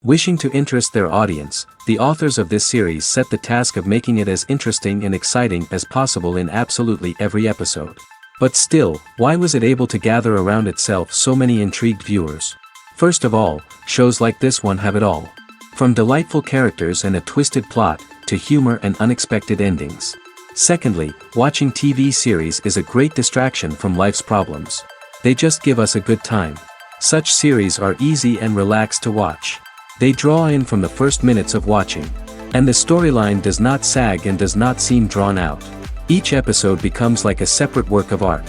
Wishing to interest their audience, the authors of this series set the task of making it as interesting and exciting as possible in absolutely every episode. But still, why was it able to gather around itself so many intrigued viewers? First of all, shows like this one have it all. From delightful characters and a twisted plot, to humor and unexpected endings. Secondly, watching TV series is a great distraction from life's problems. They just give us a good time. Such series are easy and relaxed to watch. They draw in from the first minutes of watching. And the storyline does not sag and does not seem drawn out. Each episode becomes like a separate work of art.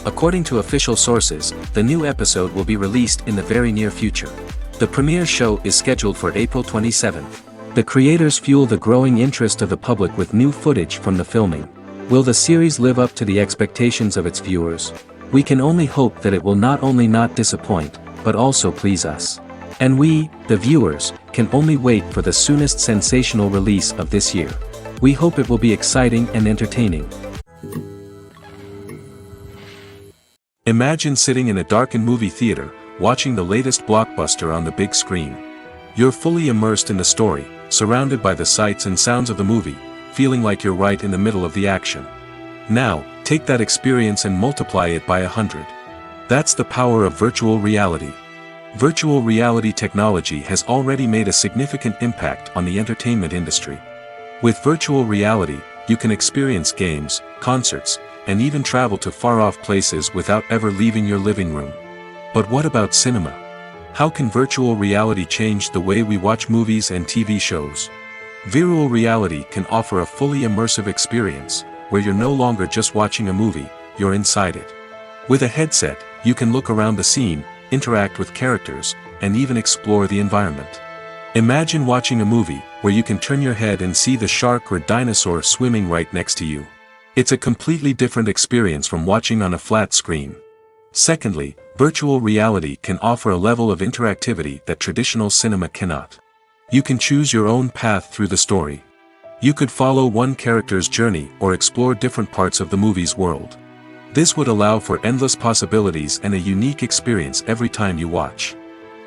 According to official sources, the new episode will be released in the very near future. The premiere show is scheduled for April 27th. The creators fuel the growing interest of the public with new footage from the filming. Will the series live up to the expectations of its viewers? We can only hope that it will not only not disappoint, but also please us. And we, the viewers, can only wait for the soonest sensational release of this year. We hope it will be exciting and entertaining. Imagine sitting in a darkened movie theater, watching the latest blockbuster on the big screen. You're fully immersed in the story, surrounded by the sights and sounds of the movie, feeling like you're right in the middle of the action. Now, take that experience and multiply it by 100. That's the power of virtual reality. Virtual reality technology has already made a significant impact on the entertainment industry. With virtual reality, you can experience games, concerts, and even travel to far-off places without ever leaving your living room. But what about cinema? How can virtual reality change the way we watch movies and TV shows? Virtual reality can offer a fully immersive experience, where you're no longer just watching a movie, you're inside it. With a headset, you can look around the scene, interact with characters, and even explore the environment. Imagine watching a movie, where you can turn your head and see the shark or dinosaur swimming right next to you. It's a completely different experience from watching on a flat screen. Secondly, virtual reality can offer a level of interactivity that traditional cinema cannot. You can choose your own path through the story. You could follow one character's journey or explore different parts of the movie's world. This would allow for endless possibilities and a unique experience every time you watch.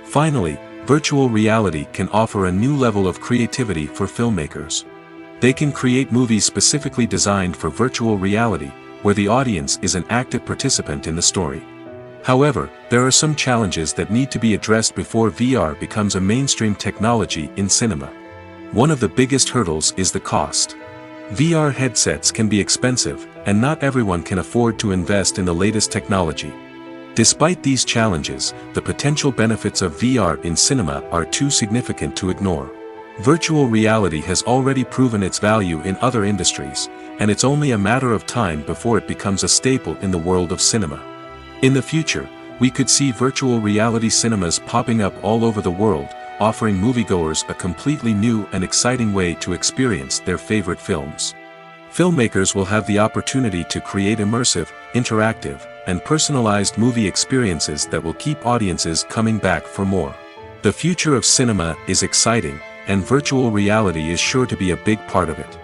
Finally, virtual reality can offer a new level of creativity for filmmakers. They can create movies specifically designed for virtual reality, where the audience is an active participant in the story. However, there are some challenges that need to be addressed before VR becomes a mainstream technology in cinema. One of the biggest hurdles is the cost. VR headsets can be expensive, and not everyone can afford to invest in the latest technology. Despite these challenges, the potential benefits of VR in cinema are too significant to ignore. Virtual reality has already proven its value in other industries, and it's only a matter of time before it becomes a staple in the world of cinema. In the future, we could see virtual reality cinemas popping up all over the world, offering moviegoers a completely new and exciting way to experience their favorite films. Filmmakers will have the opportunity to create immersive, interactive, and personalized movie experiences that will keep audiences coming back for more. The future of cinema is exciting, and virtual reality is sure to be a big part of it.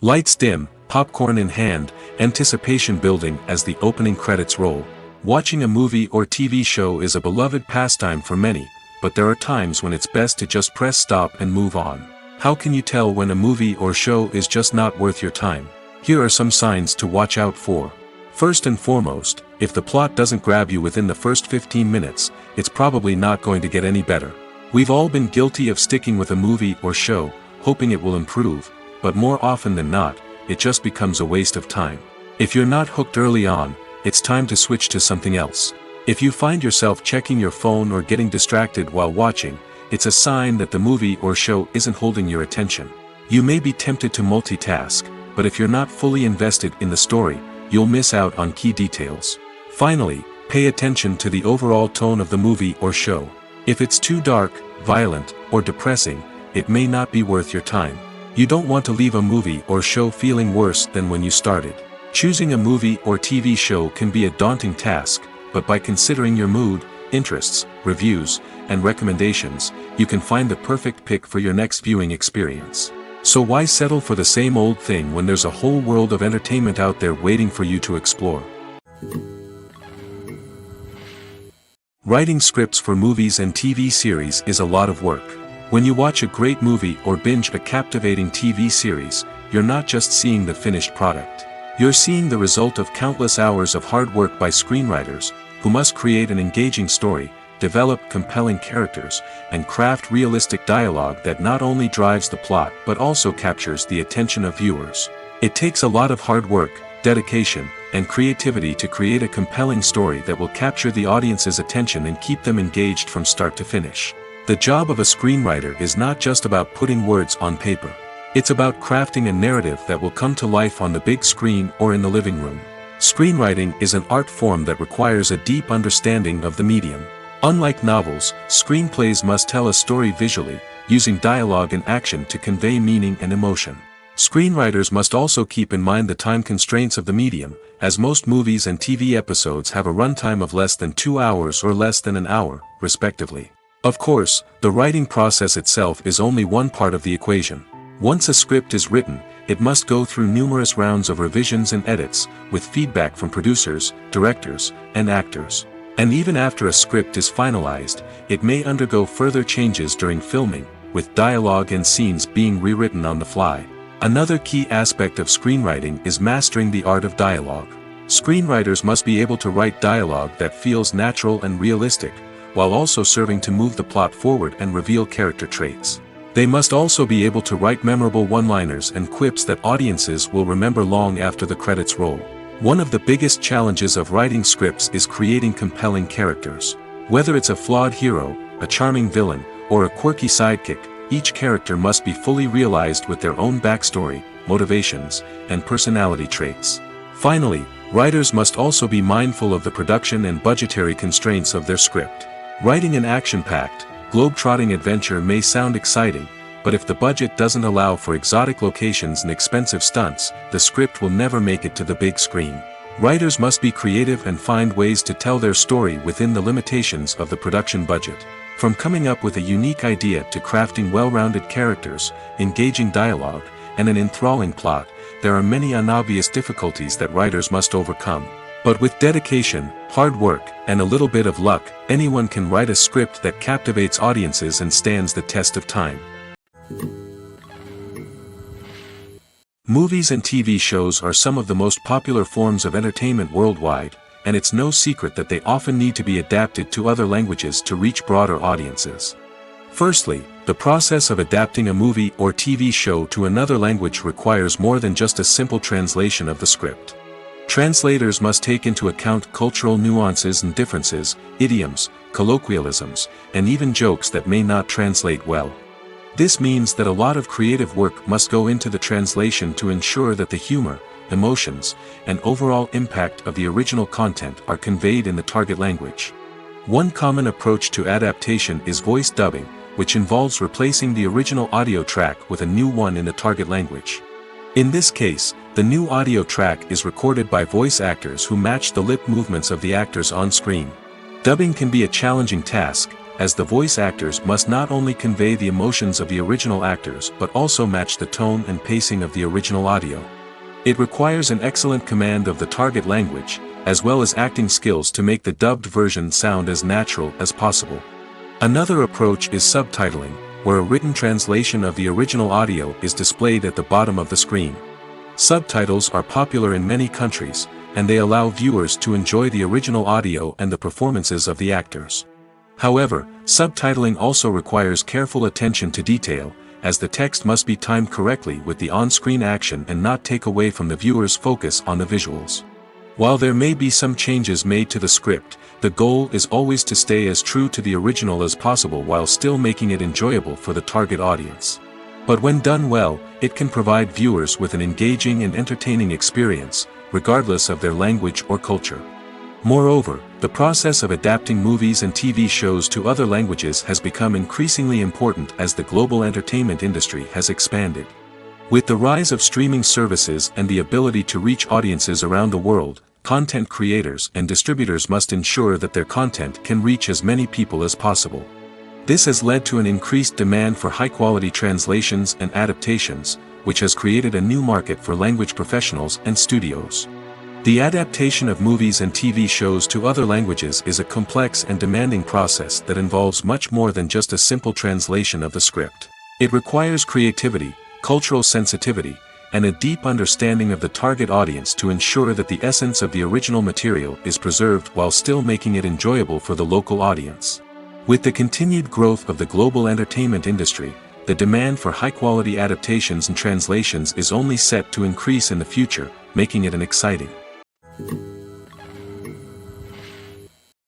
Lights dim, popcorn in hand, anticipation building as the opening credits roll. Watching a movie or TV show is a beloved pastime for many, but there are times when it's best to just press stop and move on. How can you tell when a movie or show is just not worth your time? Here are some signs to watch out for. First and foremost, if the plot doesn't grab you within the first 15 minutes, it's probably not going to get any better. We've all been guilty of sticking with a movie or show, hoping it will improve, but more often than not, it just becomes a waste of time. If you're not hooked early on, it's time to switch to something else. If you find yourself checking your phone or getting distracted while watching, it's a sign that the movie or show isn't holding your attention. You may be tempted to multitask, but if you're not fully invested in the story, you'll miss out on key details. Finally, pay attention to the overall tone of the movie or show. If it's too dark, violent, or depressing, it may not be worth your time. You don't want to leave a movie or show feeling worse than when you started. Choosing a movie or TV show can be a daunting task, but by considering your mood, interests, reviews, and recommendations, you can find the perfect pick for your next viewing experience. So why settle for the same old thing when there's a whole world of entertainment out there waiting for you to explore? Writing scripts for movies and TV series is a lot of work. When you watch a great movie or binge a captivating TV series, you're not just seeing the finished product. You're seeing the result of countless hours of hard work by screenwriters, who must create an engaging story, develop compelling characters, and craft realistic dialogue that not only drives the plot but also captures the attention of viewers. It takes a lot of hard work, dedication, and creativity to create a compelling story that will capture the audience's attention and keep them engaged from start to finish. The job of a screenwriter is not just about putting words on paper. It's about crafting a narrative that will come to life on the big screen or in the living room. Screenwriting is an art form that requires a deep understanding of the medium. Unlike novels, screenplays must tell a story visually, using dialogue and action to convey meaning and emotion. Screenwriters must also keep in mind the time constraints of the medium, as most movies and TV episodes have a runtime of less than 2 hours or less than an hour, respectively. Of course, the writing process itself is only one part of the equation. Once a script is written, it must go through numerous rounds of revisions and edits, with feedback from producers, directors, and actors. And even after a script is finalized, it may undergo further changes during filming, with dialogue and scenes being rewritten on the fly. Another key aspect of screenwriting is mastering the art of dialogue. Screenwriters must be able to write dialogue that feels natural and realistic, while also serving to move the plot forward and reveal character traits. They must also be able to write memorable one-liners and quips that audiences will remember long after the credits roll. One of the biggest challenges of writing scripts is creating compelling characters. Whether it's a flawed hero, a charming villain, or a quirky sidekick, each character must be fully realized with their own backstory, motivations, and personality traits. Finally, writers must also be mindful of the production and budgetary constraints of their script. Writing an action-packed, globe-trotting adventure may sound exciting, but if the budget doesn't allow for exotic locations and expensive stunts, the script will never make it to the big screen. Writers must be creative and find ways to tell their story within the limitations of the production budget. From coming up with a unique idea to crafting well-rounded characters, engaging dialogue, and an enthralling plot, there are many unobvious difficulties that writers must overcome. But with dedication, hard work, and a little bit of luck, anyone can write a script that captivates audiences and stands the test of time. Movies and TV shows are some of the most popular forms of entertainment worldwide, and it's no secret that they often need to be adapted to other languages to reach broader audiences. Firstly, the process of adapting a movie or TV show to another language requires more than just a simple translation of the script. Translators must take into account cultural nuances and differences, idioms, colloquialisms, and even jokes that may not translate well. This means that a lot of creative work must go into the translation to ensure that the humor, emotions, and overall impact of the original content are conveyed in the target language. One common approach to adaptation is voice dubbing, which involves replacing the original audio track with a new one in the target language. In this case, the new audio track is recorded by voice actors who match the lip movements of the actors on screen. Dubbing can be a challenging task, as the voice actors must not only convey the emotions of the original actors but also match the tone and pacing of the original audio. It requires an excellent command of the target language, as well as acting skills to make the dubbed version sound as natural as possible. Another approach is subtitling, where a written translation of the original audio is displayed at the bottom of the screen. Subtitles are popular in many countries, and they allow viewers to enjoy the original audio and the performances of the actors. However, subtitling also requires careful attention to detail, as the text must be timed correctly with the on-screen action and not take away from the viewer's focus on the visuals. While there may be some changes made to the script, the goal is always to stay as true to the original as possible while still making it enjoyable for the target audience. But when done well, it can provide viewers with an engaging and entertaining experience, regardless of their language or culture. Moreover, the process of adapting movies and TV shows to other languages has become increasingly important as the global entertainment industry has expanded. With the rise of streaming services and the ability to reach audiences around the world, content creators and distributors must ensure that their content can reach as many people as possible. This has led to an increased demand for high-quality translations and adaptations, which has created a new market for language professionals and studios. The adaptation of movies and TV shows to other languages is a complex and demanding process that involves much more than just a simple translation of the script. It requires creativity, cultural sensitivity, and a deep understanding of the target audience to ensure that the essence of the original material is preserved while still making it enjoyable for the local audience. With the continued growth of the global entertainment industry, the demand for high-quality adaptations and translations is only set to increase in the future, making it an exciting.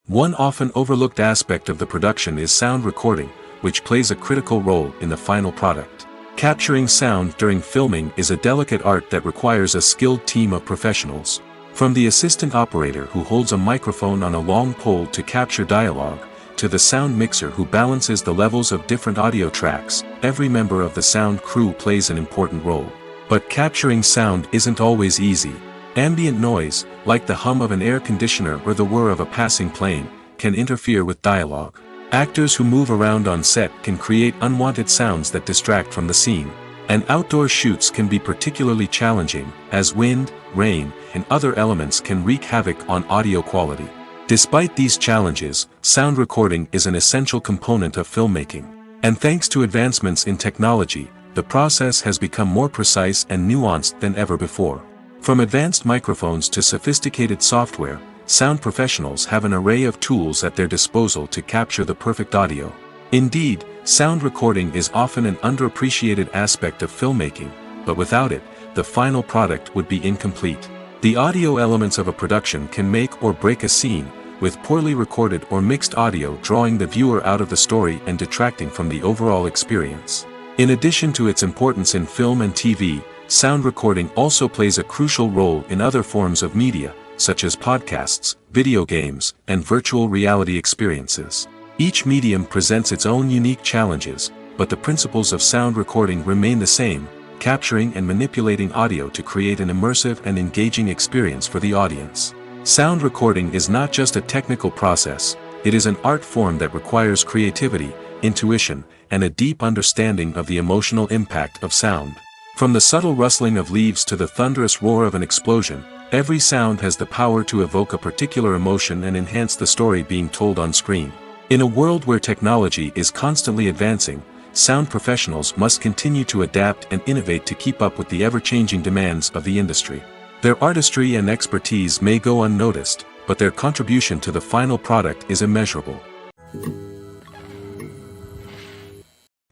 One often overlooked aspect of the production is sound recording, which plays a critical role in the final product. Capturing sound during filming is a delicate art that requires a skilled team of professionals. From the assistant operator who holds a microphone on a long pole to capture dialogue, to the sound mixer who balances the levels of different audio tracks, every member of the sound crew plays an important role. But capturing sound isn't always easy. Ambient noise, like the hum of an air conditioner or the whir of a passing plane, can interfere with dialogue. Actors who move around on set can create unwanted sounds that distract from the scene. And outdoor shoots can be particularly challenging, as wind, rain, and other elements can wreak havoc on audio quality. Despite these challenges, sound recording is an essential component of filmmaking. And thanks to advancements in technology, the process has become more precise and nuanced than ever before. From advanced microphones to sophisticated software, sound professionals have an array of tools at their disposal to capture the perfect audio. Indeed, sound recording is often an underappreciated aspect of filmmaking, but without it, the final product would be incomplete. The audio elements of a production can make or break a scene, with poorly recorded or mixed audio drawing the viewer out of the story and detracting from the overall experience. In addition to its importance in film and TV, sound recording also plays a crucial role in other forms of media, such as podcasts, video games, and virtual reality experiences. Each medium presents its own unique challenges, but the principles of sound recording remain the same: capturing and manipulating audio to create an immersive and engaging experience for the audience. Sound recording is not just a technical process, it is an art form that requires creativity, intuition, and a deep understanding of the emotional impact of sound. From the subtle rustling of leaves to the thunderous roar of an explosion, every sound has the power to evoke a particular emotion and enhance the story being told on screen. In a world where technology is constantly advancing, sound professionals must continue to adapt and innovate to keep up with the ever-changing demands of the industry. Their artistry and expertise may go unnoticed, but their contribution to the final product is immeasurable.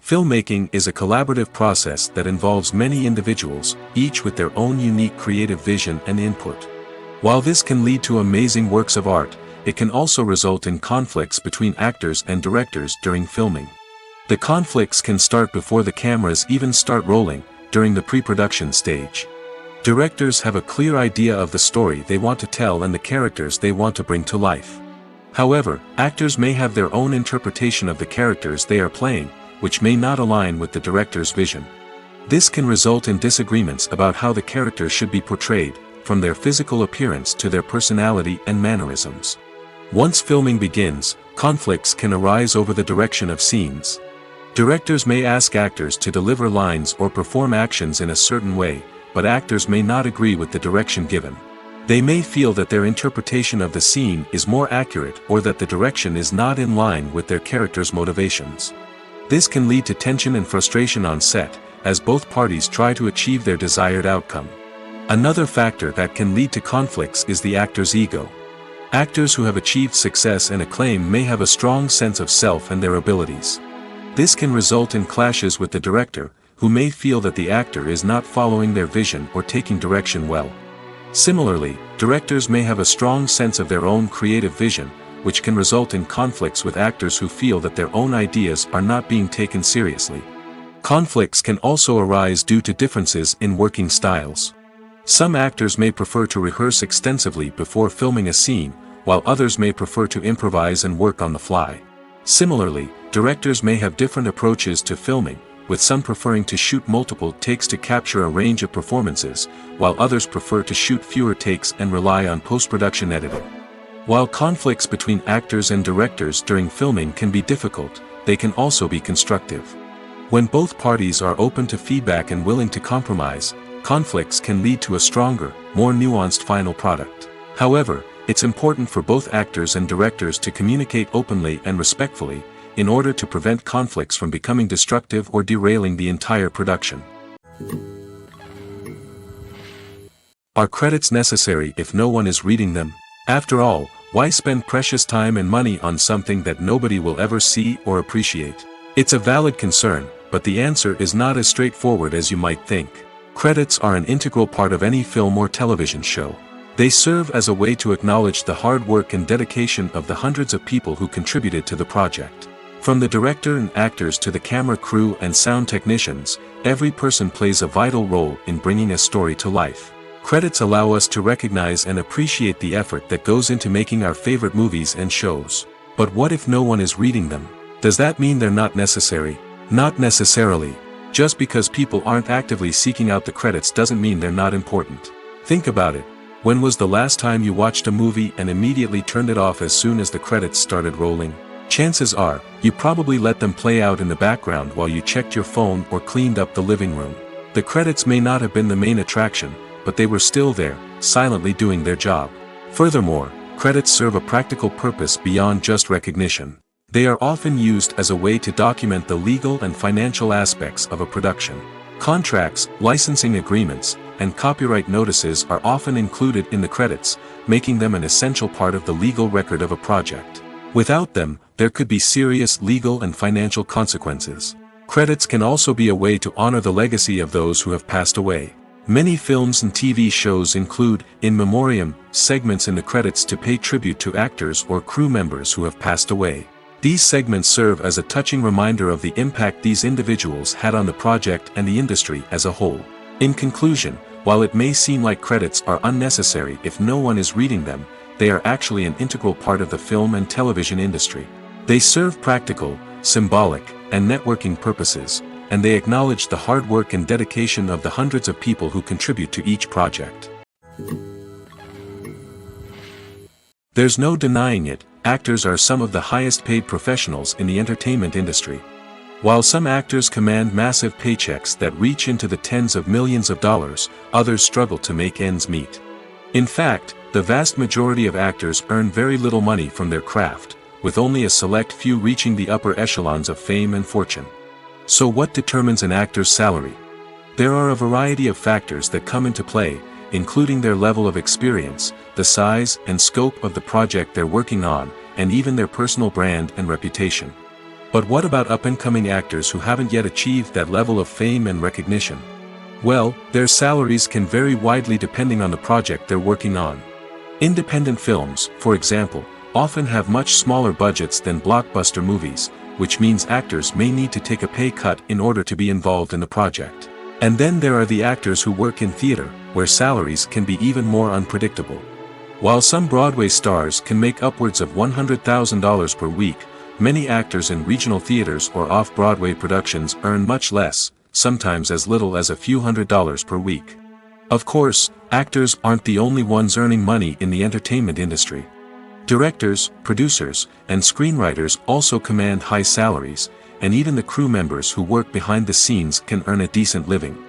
Filmmaking is a collaborative process that involves many individuals, each with their own unique creative vision and input. While this can lead to amazing works of art, it can also result in conflicts between actors and directors during filming. The conflicts can start before the cameras even start rolling, during the pre-production stage. Directors have a clear idea of the story they want to tell and the characters they want to bring to life. However, actors may have their own interpretation of the characters they are playing, which may not align with the director's vision. This can result in disagreements about how the characters should be portrayed, from their physical appearance to their personality and mannerisms. Once filming begins, conflicts can arise over the direction of scenes. Directors may ask actors to deliver lines or perform actions in a certain way, but actors may not agree with the direction given. They may feel that their interpretation of the scene is more accurate or that the direction is not in line with their character's motivations. This can lead to tension and frustration on set, as both parties try to achieve their desired outcome. Another factor that can lead to conflicts is the actor's ego. Actors who have achieved success and acclaim may have a strong sense of self and their abilities. This can result in clashes with the director, who may feel that the actor is not following their vision or taking direction well. Similarly, directors may have a strong sense of their own creative vision, which can result in conflicts with actors who feel that their own ideas are not being taken seriously. Conflicts can also arise due to differences in working styles. Some actors may prefer to rehearse extensively before filming a scene, while others may prefer to improvise and work on the fly. Similarly, directors may have different approaches to filming, with some preferring to shoot multiple takes to capture a range of performances, while others prefer to shoot fewer takes and rely on post-production editing. While conflicts between actors and directors during filming can be difficult, they can also be constructive. When both parties are open to feedback and willing to compromise, conflicts can lead to a stronger, more nuanced final product. However, it's important for both actors and directors to communicate openly and respectfully, in order to prevent conflicts from becoming destructive or derailing the entire production. Are credits necessary if no one is reading them? After all, why spend precious time and money on something that nobody will ever see or appreciate? It's a valid concern, but the answer is not as straightforward as you might think. Credits are an integral part of any film or television show. They serve as a way to acknowledge the hard work and dedication of the hundreds of people who contributed to the project. From the director and actors to the camera crew and sound technicians, every person plays a vital role in bringing a story to life. Credits allow us to recognize and appreciate the effort that goes into making our favorite movies and shows. But what if no one is reading them? Does that mean they're not necessary? Not necessarily. Just because people aren't actively seeking out the credits doesn't mean they're not important. Think about it. When was the last time you watched a movie and immediately turned it off as soon as the credits started rolling? Chances are, you probably let them play out in the background while you checked your phone or cleaned up the living room. The credits may not have been the main attraction, but they were still there, silently doing their job. Furthermore, credits serve a practical purpose beyond just recognition. They are often used as a way to document the legal and financial aspects of a production. Contracts, licensing agreements, and copyright notices are often included in the credits, making them an essential part of the legal record of a project. Without them, there could be serious legal and financial consequences. Credits can also be a way to honor the legacy of those who have passed away. Many films and TV shows include, in memoriam, segments in the credits to pay tribute to actors or crew members who have passed away. These segments serve as a touching reminder of the impact these individuals had on the project and the industry as a whole. In conclusion, while it may seem like credits are unnecessary if no one is reading them, they are actually an integral part of the film and television industry. They serve practical, symbolic, and networking purposes, and they acknowledge the hard work and dedication of the hundreds of people who contribute to each project. There's no denying it, actors are some of the highest paid professionals in the entertainment industry. While some actors command massive paychecks that reach into the tens of millions of dollars, others struggle to make ends meet. In fact, the vast majority of actors earn very little money from their craft, with only a select few reaching the upper echelons of fame and fortune. So what determines an actor's salary? There are a variety of factors that come into play, including their level of experience, the size and scope of the project they're working on, and even their personal brand and reputation. But what about up-and-coming actors who haven't yet achieved that level of fame and recognition? Well, their salaries can vary widely depending on the project they're working on. Independent films, for example, often have much smaller budgets than blockbuster movies, which means actors may need to take a pay cut in order to be involved in the project. And then there are the actors who work in theater, where salaries can be even more unpredictable. While some Broadway stars can make upwards of $100,000 per week, many actors in regional theaters or off-Broadway productions earn much less, sometimes as little as a few $100s per week. Of course, actors aren't the only ones earning money in the entertainment industry. Directors, producers, and screenwriters also command high salaries, and even the crew members who work behind the scenes can earn a decent living.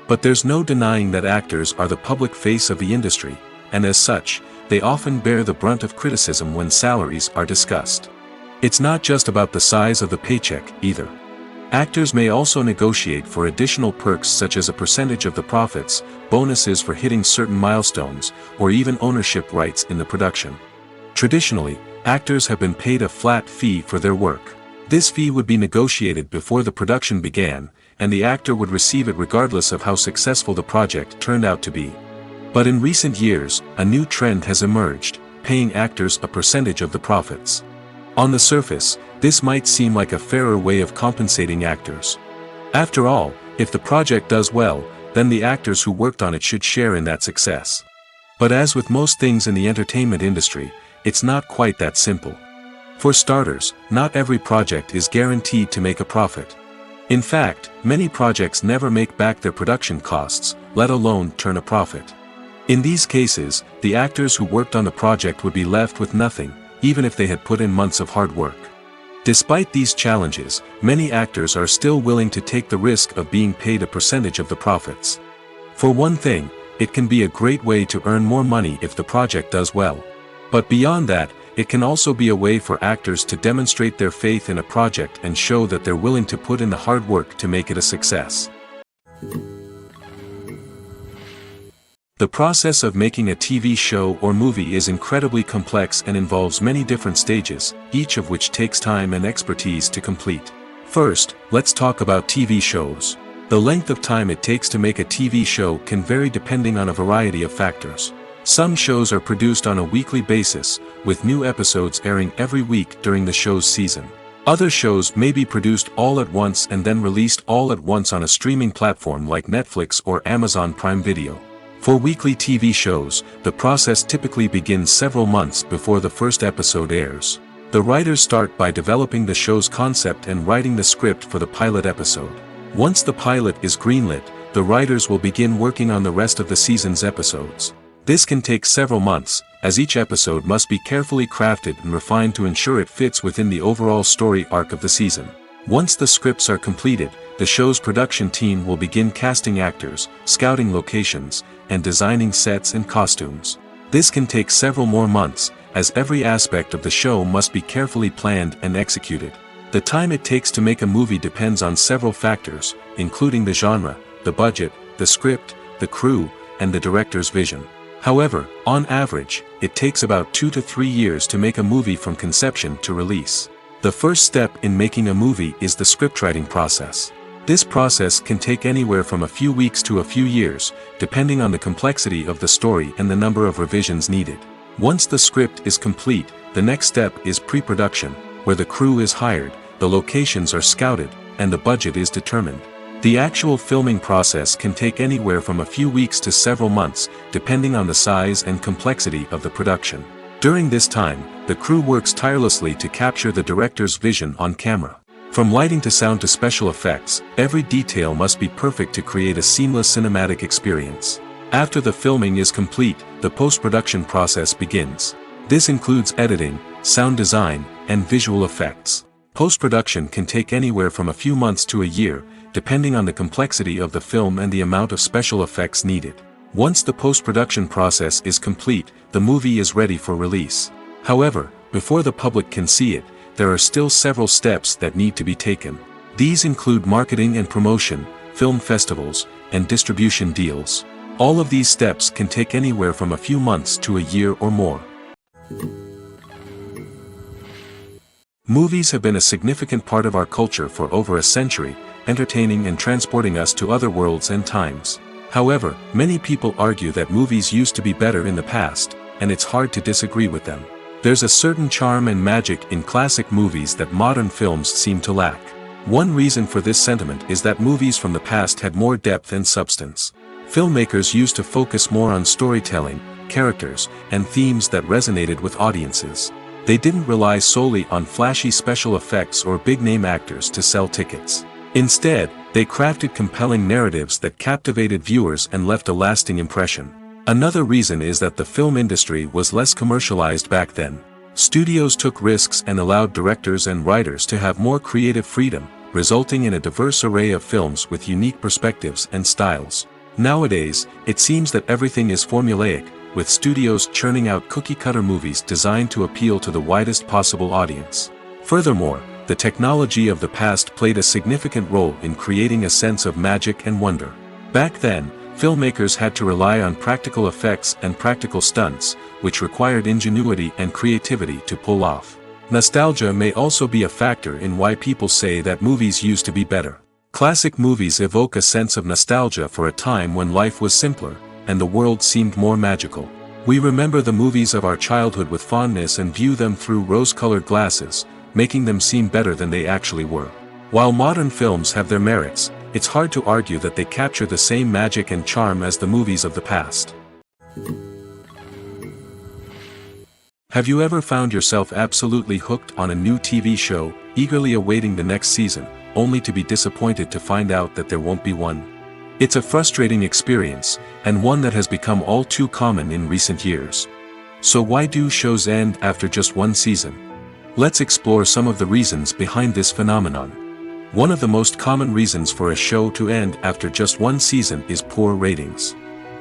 But there's no denying that actors are the public face of the industry, and as such, they often bear the brunt of criticism when salaries are discussed. It's not just about the size of the paycheck, either. Actors may also negotiate for additional perks such as a percentage of the profits, bonuses for hitting certain milestones, or even ownership rights in the production. Traditionally, actors have been paid a flat fee for their work. This fee would be negotiated before the production began, and the actor would receive it regardless of how successful the project turned out to be. But in recent years, a new trend has emerged, paying actors a percentage of the profits. On the surface, this might seem like a fairer way of compensating actors. After all, if the project does well, then the actors who worked on it should share in that success. But as with most things in the entertainment industry, it's not quite that simple. For starters, not every project is guaranteed to make a profit. In fact, many projects never make back their production costs, let alone turn a profit. In these cases, the actors who worked on the project would be left with nothing, even if they had put in months of hard work. Despite these challenges, many actors are still willing to take the risk of being paid a percentage of the profits. For one thing, it can be a great way to earn more money if the project does well. But beyond that, it can also be a way for actors to demonstrate their faith in a project and show that they're willing to put in the hard work to make it a success. The process of making a TV show or movie is incredibly complex and involves many different stages, each of which takes time and expertise to complete. First, let's talk about TV shows. The length of time it takes to make a TV show can vary depending on a variety of factors. Some shows are produced on a weekly basis, with new episodes airing every week during the show's season. Other shows may be produced all at once and then released all at once on a streaming platform like Netflix or Amazon Prime Video. For weekly TV shows, the process typically begins several months before the first episode airs. The writers start by developing the show's concept and writing the script for the pilot episode. Once the pilot is greenlit, the writers will begin working on the rest of the season's episodes. This can take several months, as each episode must be carefully crafted and refined to ensure it fits within the overall story arc of the season. Once the scripts are completed, the show's production team will begin casting actors, scouting locations, and designing sets and costumes. This can take several more months, as every aspect of the show must be carefully planned and executed. The time it takes to make a movie depends on several factors, including the genre, the budget, the script, the crew, and the director's vision. However, on average, it takes about 2 to 3 years to make a movie from conception to release. The first step in making a movie is the scriptwriting process. This process can take anywhere from a few weeks to a few years, depending on the complexity of the story and the number of revisions needed. Once the script is complete, the next step is pre-production, where the crew is hired, the locations are scouted, and the budget is determined. The actual filming process can take anywhere from a few weeks to several months, depending on the size and complexity of the production. During this time, the crew works tirelessly to capture the director's vision on camera. From lighting to sound to special effects, every detail must be perfect to create a seamless cinematic experience. After the filming is complete, the post-production process begins. This includes editing, sound design, and visual effects. Post-production can take anywhere from a few months to a year, depending on the complexity of the film and the amount of special effects needed. Once the post-production process is complete, the movie is ready for release. However, before the public can see it, there are still several steps that need to be taken. These include marketing and promotion, film festivals, and distribution deals. All of these steps can take anywhere from a few months to a year or more. Movies have been a significant part of our culture for over a century, entertaining and transporting us to other worlds and times. However, many people argue that movies used to be better in the past, and it's hard to disagree with them. There's a certain charm and magic in classic movies that modern films seem to lack. One reason for this sentiment is that movies from the past had more depth and substance. Filmmakers used to focus more on storytelling, characters, and themes that resonated with audiences. They didn't rely solely on flashy special effects or big-name actors to sell tickets. Instead, they crafted compelling narratives that captivated viewers and left a lasting impression. Another reason is that the film industry was less commercialized back then. Studios took risks and allowed directors and writers to have more creative freedom, resulting in a diverse array of films with unique perspectives and styles. Nowadays, it seems that everything is formulaic, with studios churning out cookie-cutter movies designed to appeal to the widest possible audience. Furthermore, the technology of the past played a significant role in creating a sense of magic and wonder. Back then, filmmakers had to rely on practical effects and practical stunts, which required ingenuity and creativity to pull off. Nostalgia may also be a factor in why people say that movies used to be better. Classic movies evoke a sense of nostalgia for a time when life was simpler, and the world seemed more magical. We remember the movies of our childhood with fondness and view them through rose-colored glasses, making them seem better than they actually were. While modern films have their merits, it's hard to argue that they capture the same magic and charm as the movies of the past. Have you ever found yourself absolutely hooked on a new TV show, eagerly awaiting the next season, only to be disappointed to find out that there won't be one? It's a frustrating experience, and one that has become all too common in recent years. So why do shows end after just one season? Let's explore some of the reasons behind this phenomenon. One of the most common reasons for a show to end after just one season is poor ratings.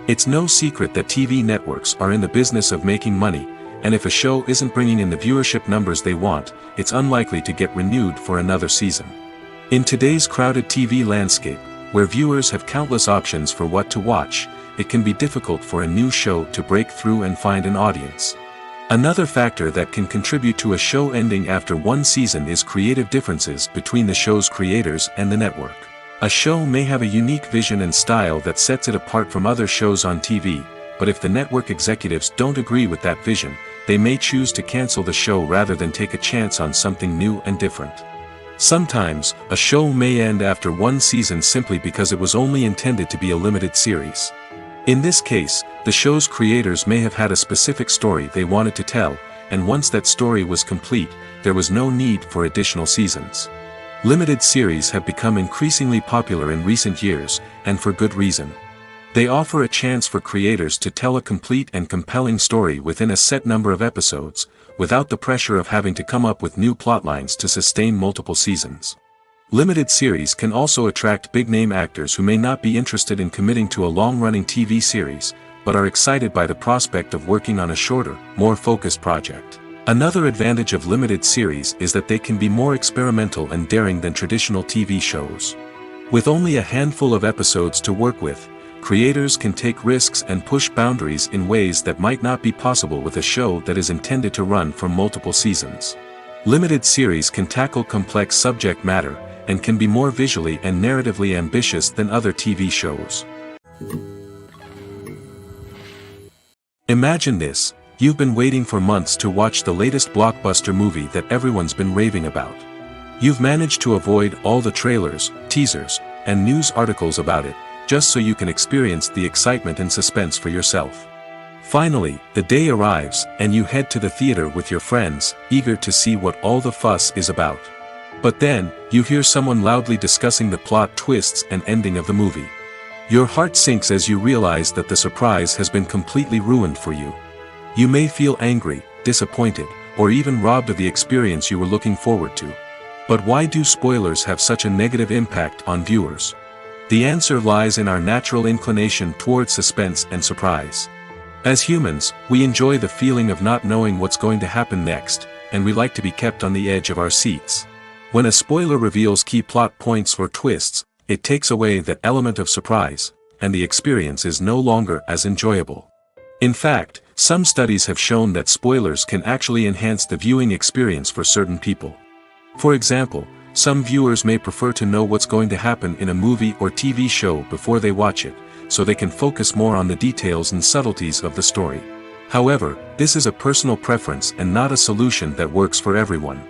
It's no secret that TV networks are in the business of making money, and if a show isn't bringing in the viewership numbers they want, it's unlikely to get renewed for another season. In today's crowded TV landscape, where viewers have countless options for what to watch, it can be difficult for a new show to break through and find an audience. Another factor that can contribute to a show ending after one season is creative differences between the show's creators and the network. A show may have a unique vision and style that sets it apart from other shows on TV, but if the network executives don't agree with that vision, they may choose to cancel the show rather than take a chance on something new and different. Sometimes, a show may end after one season simply because it was only intended to be a limited series. In this case, the show's creators may have had a specific story they wanted to tell, and once that story was complete, there was no need for additional seasons. Limited series have become increasingly popular in recent years, and for good reason. They offer a chance for creators to tell a complete and compelling story within a set number of episodes, without the pressure of having to come up with new plotlines to sustain multiple seasons. Limited series can also attract big-name actors who may not be interested in committing to a long-running TV series, but are excited by the prospect of working on a shorter, more focused project. Another advantage of limited series is that they can be more experimental and daring than traditional TV shows. With only a handful of episodes to work with, creators can take risks and push boundaries in ways that might not be possible with a show that is intended to run for multiple seasons. Limited series can tackle complex subject matter, and can be more visually and narratively ambitious than other TV shows. Imagine this: you've been waiting for months to watch the latest blockbuster movie that everyone's been raving about. You've managed to avoid all the trailers, teasers, and news articles about it, just so you can experience the excitement and suspense for yourself. Finally, the day arrives, and you head to the theater with your friends, eager to see what all the fuss is about. But then, you hear someone loudly discussing the plot twists and ending of the movie. Your heart sinks as you realize that the surprise has been completely ruined for you. You may feel angry, disappointed, or even robbed of the experience you were looking forward to. But why do spoilers have such a negative impact on viewers? The answer lies in our natural inclination toward suspense and surprise. As humans, we enjoy the feeling of not knowing what's going to happen next, and we like to be kept on the edge of our seats. When a spoiler reveals key plot points or twists, it takes away that element of surprise, and the experience is no longer as enjoyable. In fact, some studies have shown that spoilers can actually enhance the viewing experience for certain people. For example, some viewers may prefer to know what's going to happen in a movie or TV show before they watch it, so they can focus more on the details and subtleties of the story. However, this is a personal preference and not a solution that works for everyone.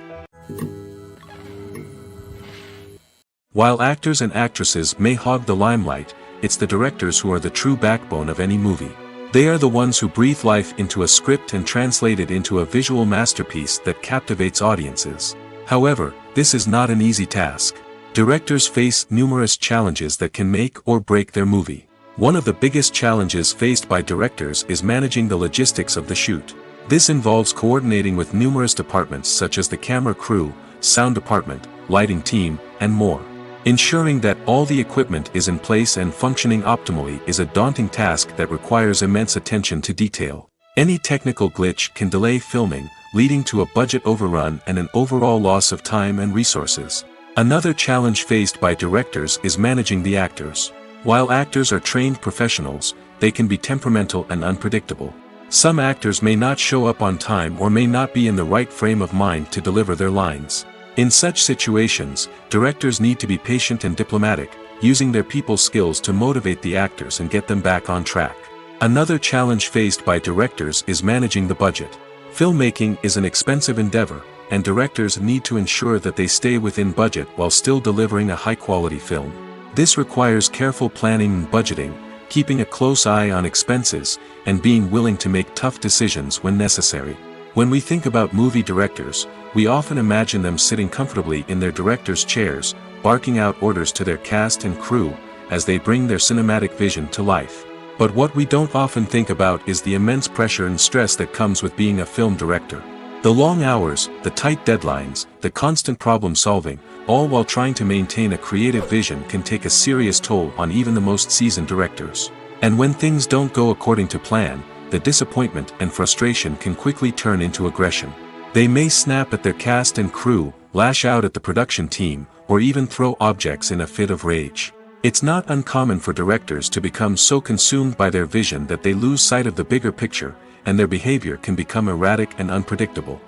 While actors and actresses may hog the limelight, it's the directors who are the true backbone of any movie. They are the ones who breathe life into a script and translate it into a visual masterpiece that captivates audiences. However, this is not an easy task. Directors face numerous challenges that can make or break their movie. One of the biggest challenges faced by directors is managing the logistics of the shoot. This involves coordinating with numerous departments such as the camera crew, sound department, lighting team, and more. Ensuring that all the equipment is in place and functioning optimally is a daunting task that requires immense attention to detail. Any technical glitch can delay filming, leading to a budget overrun and an overall loss of time and resources. Another challenge faced by directors is managing the actors. While actors are trained professionals, they can be temperamental and unpredictable. Some actors may not show up on time or may not be in the right frame of mind to deliver their lines. In such situations, directors need to be patient and diplomatic, using their people skills to motivate the actors and get them back on track. Another challenge faced by directors is managing the budget. Filmmaking is an expensive endeavor, and directors need to ensure that they stay within budget while still delivering a high-quality film. This requires careful planning and budgeting, keeping a close eye on expenses, and being willing to make tough decisions when necessary. When we think about movie directors, we often imagine them sitting comfortably in their director's chairs, barking out orders to their cast and crew, as they bring their cinematic vision to life. But what we don't often think about is the immense pressure and stress that comes with being a film director. The long hours, the tight deadlines, the constant problem solving, all while trying to maintain a creative vision can take a serious toll on even the most seasoned directors. And when things don't go according to plan, the disappointment and frustration can quickly turn into aggression. They may snap at their cast and crew, lash out at the production team, or even throw objects in a fit of rage. It's not uncommon for directors to become so consumed by their vision that they lose sight of the bigger picture, and their behavior can become erratic and unpredictable.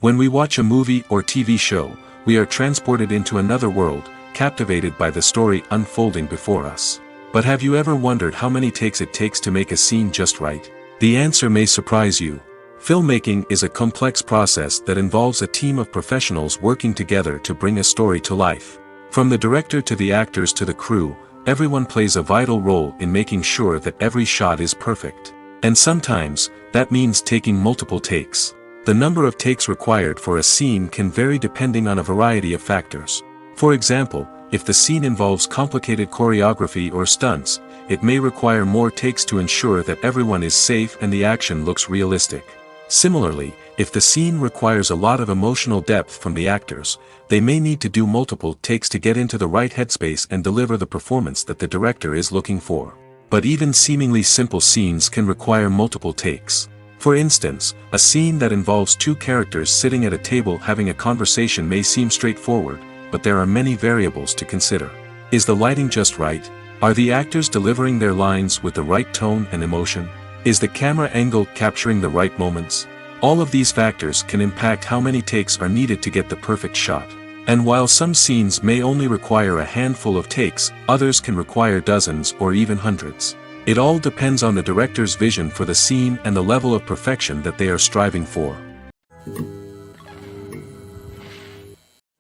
When we watch a movie or TV show, we are transported into another world, captivated by the story unfolding before us. But have you ever wondered how many takes it takes to make a scene just right? The answer may surprise you. Filmmaking is a complex process that involves a team of professionals working together to bring a story to life. From the director to the actors to the crew, everyone plays a vital role in making sure that every shot is perfect. And sometimes, that means taking multiple takes. The number of takes required for a scene can vary depending on a variety of factors. For example, if the scene involves complicated choreography or stunts, it may require more takes to ensure that everyone is safe and the action looks realistic. Similarly, if the scene requires a lot of emotional depth from the actors, they may need to do multiple takes to get into the right headspace and deliver the performance that the director is looking for. But even seemingly simple scenes can require multiple takes. For instance, a scene that involves two characters sitting at a table having a conversation may seem straightforward, but there are many variables to consider. Is the lighting just right? Are the actors delivering their lines with the right tone and emotion? Is the camera angle capturing the right moments? All of these factors can impact how many takes are needed to get the perfect shot. And while some scenes may only require a handful of takes, others can require dozens or even hundreds. It all depends on the director's vision for the scene and the level of perfection that they are striving for.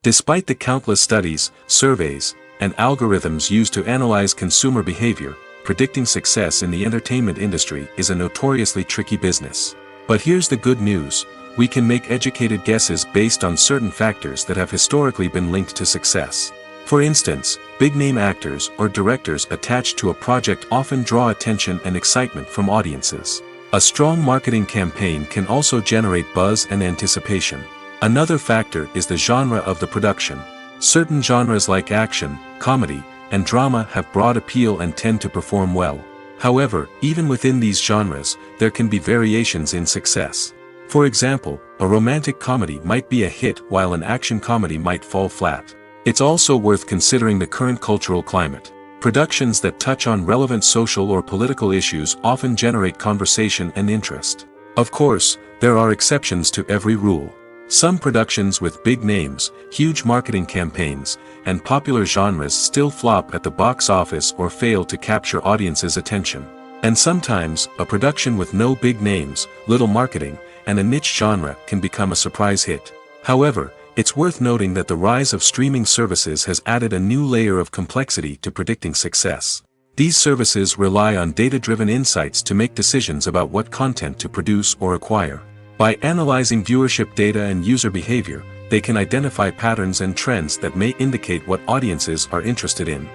Despite the countless studies, surveys, and algorithms used to analyze consumer behavior, predicting success in the entertainment industry is a notoriously tricky business. But here's the good news: we can make educated guesses based on certain factors that have historically been linked to success. For instance, big-name actors or directors attached to a project often draw attention and excitement from audiences. A strong marketing campaign can also generate buzz and anticipation. Another factor is the genre of the production. Certain genres like action, comedy, and drama have broad appeal and tend to perform well. However, even within these genres, there can be variations in success. For example, a romantic comedy might be a hit while an action comedy might fall flat. It's also worth considering the current cultural climate. Productions that touch on relevant social or political issues often generate conversation and interest. Of course, there are exceptions to every rule. Some productions with big names, huge marketing campaigns, and popular genres still flop at the box office or fail to capture audiences' attention. And sometimes, a production with no big names, little marketing, and a niche genre can become a surprise hit. However, it's worth noting that the rise of streaming services has added a new layer of complexity to predicting success. These services rely on data-driven insights to make decisions about what content to produce or acquire. By analyzing viewership data and user behavior, they can identify patterns and trends that may indicate what audiences are interested in.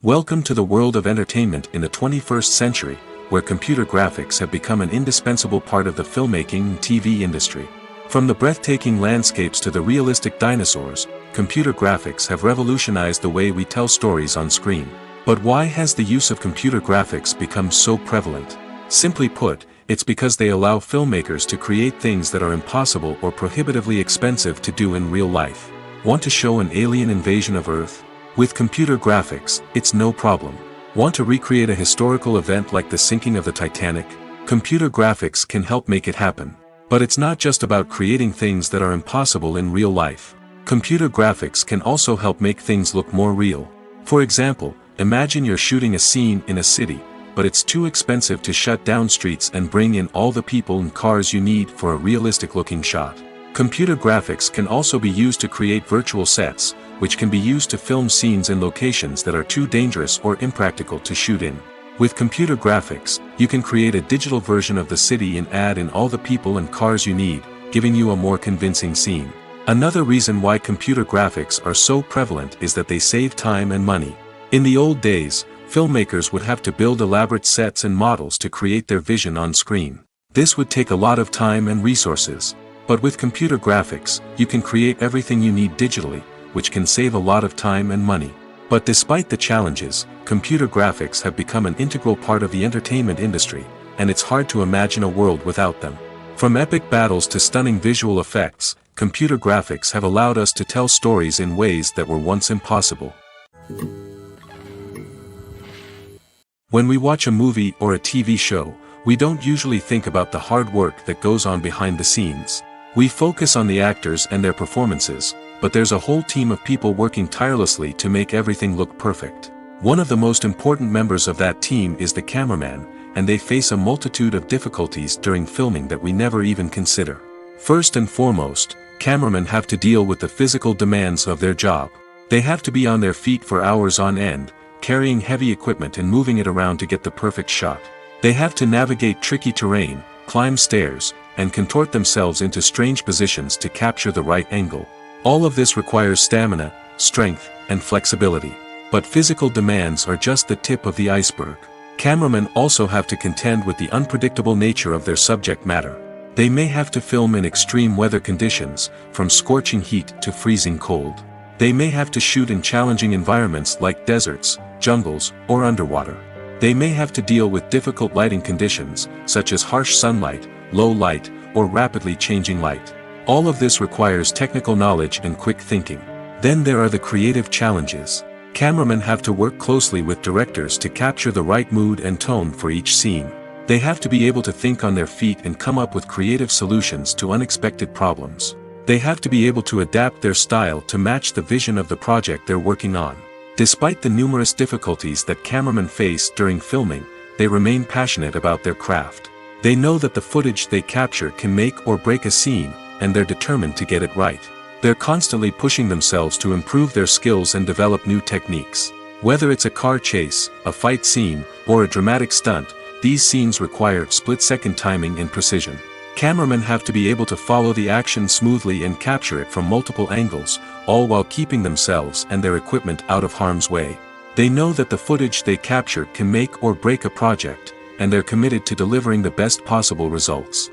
Welcome to the world of entertainment in the 21st century, where computer graphics have become an indispensable part of the filmmaking and TV industry. From the breathtaking landscapes to the realistic dinosaurs, computer graphics have revolutionized the way we tell stories on screen. But why has the use of computer graphics become so prevalent? Simply put, it's because they allow filmmakers to create things that are impossible or prohibitively expensive to do in real life. Want to show an alien invasion of Earth? With computer graphics, it's no problem. Want to recreate a historical event like the sinking of the Titanic? Computer graphics can help make it happen. But it's not just about creating things that are impossible in real life. Computer graphics can also help make things look more real. For example, imagine you're shooting a scene in a city, but it's too expensive to shut down streets and bring in all the people and cars you need for a realistic-looking shot. Computer graphics can also be used to create virtual sets, which can be used to film scenes in locations that are too dangerous or impractical to shoot in. With computer graphics, you can create a digital version of the city and add in all the people and cars you need, giving you a more convincing scene. Another reason why computer graphics are so prevalent is that they save time and money. In the old days, Filmmakers would have to build elaborate sets and models to create their vision on screen. This would take a lot of time and resources. But with computer graphics, you can create everything you need digitally, which can save a lot of time and money. But despite the challenges, computer graphics have become an integral part of the entertainment industry, and it's hard to imagine a world without them. From epic battles to stunning visual effects, computer graphics have allowed us to tell stories in ways that were once impossible. When we watch a movie or a TV show, we don't usually think about the hard work that goes on behind the scenes. We focus on the actors and their performances, but there's a whole team of people working tirelessly to make everything look perfect. One of the most important members of that team is the cameraman, and they face a multitude of difficulties during filming that we never even consider. First and foremost, cameramen have to deal with the physical demands of their job. They have to be on their feet for hours on end, carrying heavy equipment and moving it around to get the perfect shot. They have to navigate tricky terrain, climb stairs, and contort themselves into strange positions to capture the right angle. All of this requires stamina, strength, and flexibility. But physical demands are just the tip of the iceberg. Cameramen also have to contend with the unpredictable nature of their subject matter. They may have to film in extreme weather conditions, from scorching heat to freezing cold. They may have to shoot in challenging environments like deserts, jungles, or underwater. They may have to deal with difficult lighting conditions, such as harsh sunlight, low light, or rapidly changing light. All of this requires technical knowledge and quick thinking. Then there are the creative challenges. Cameramen have to work closely with directors to capture the right mood and tone for each scene. They have to be able to think on their feet and come up with creative solutions to unexpected problems. They have to be able to adapt their style to match the vision of the project they're working on. Despite the numerous difficulties that cameramen face during filming, they remain passionate about their craft. They know that the footage they capture can make or break a scene, and they're determined to get it right. They're constantly pushing themselves to improve their skills and develop new techniques. Whether it's a car chase, a fight scene, or a dramatic stunt, these scenes require split-second timing and precision. Cameramen have to be able to follow the action smoothly and capture it from multiple angles, all while keeping themselves and their equipment out of harm's way. They know that the footage they capture can make or break a project, and they're committed to delivering the best possible results.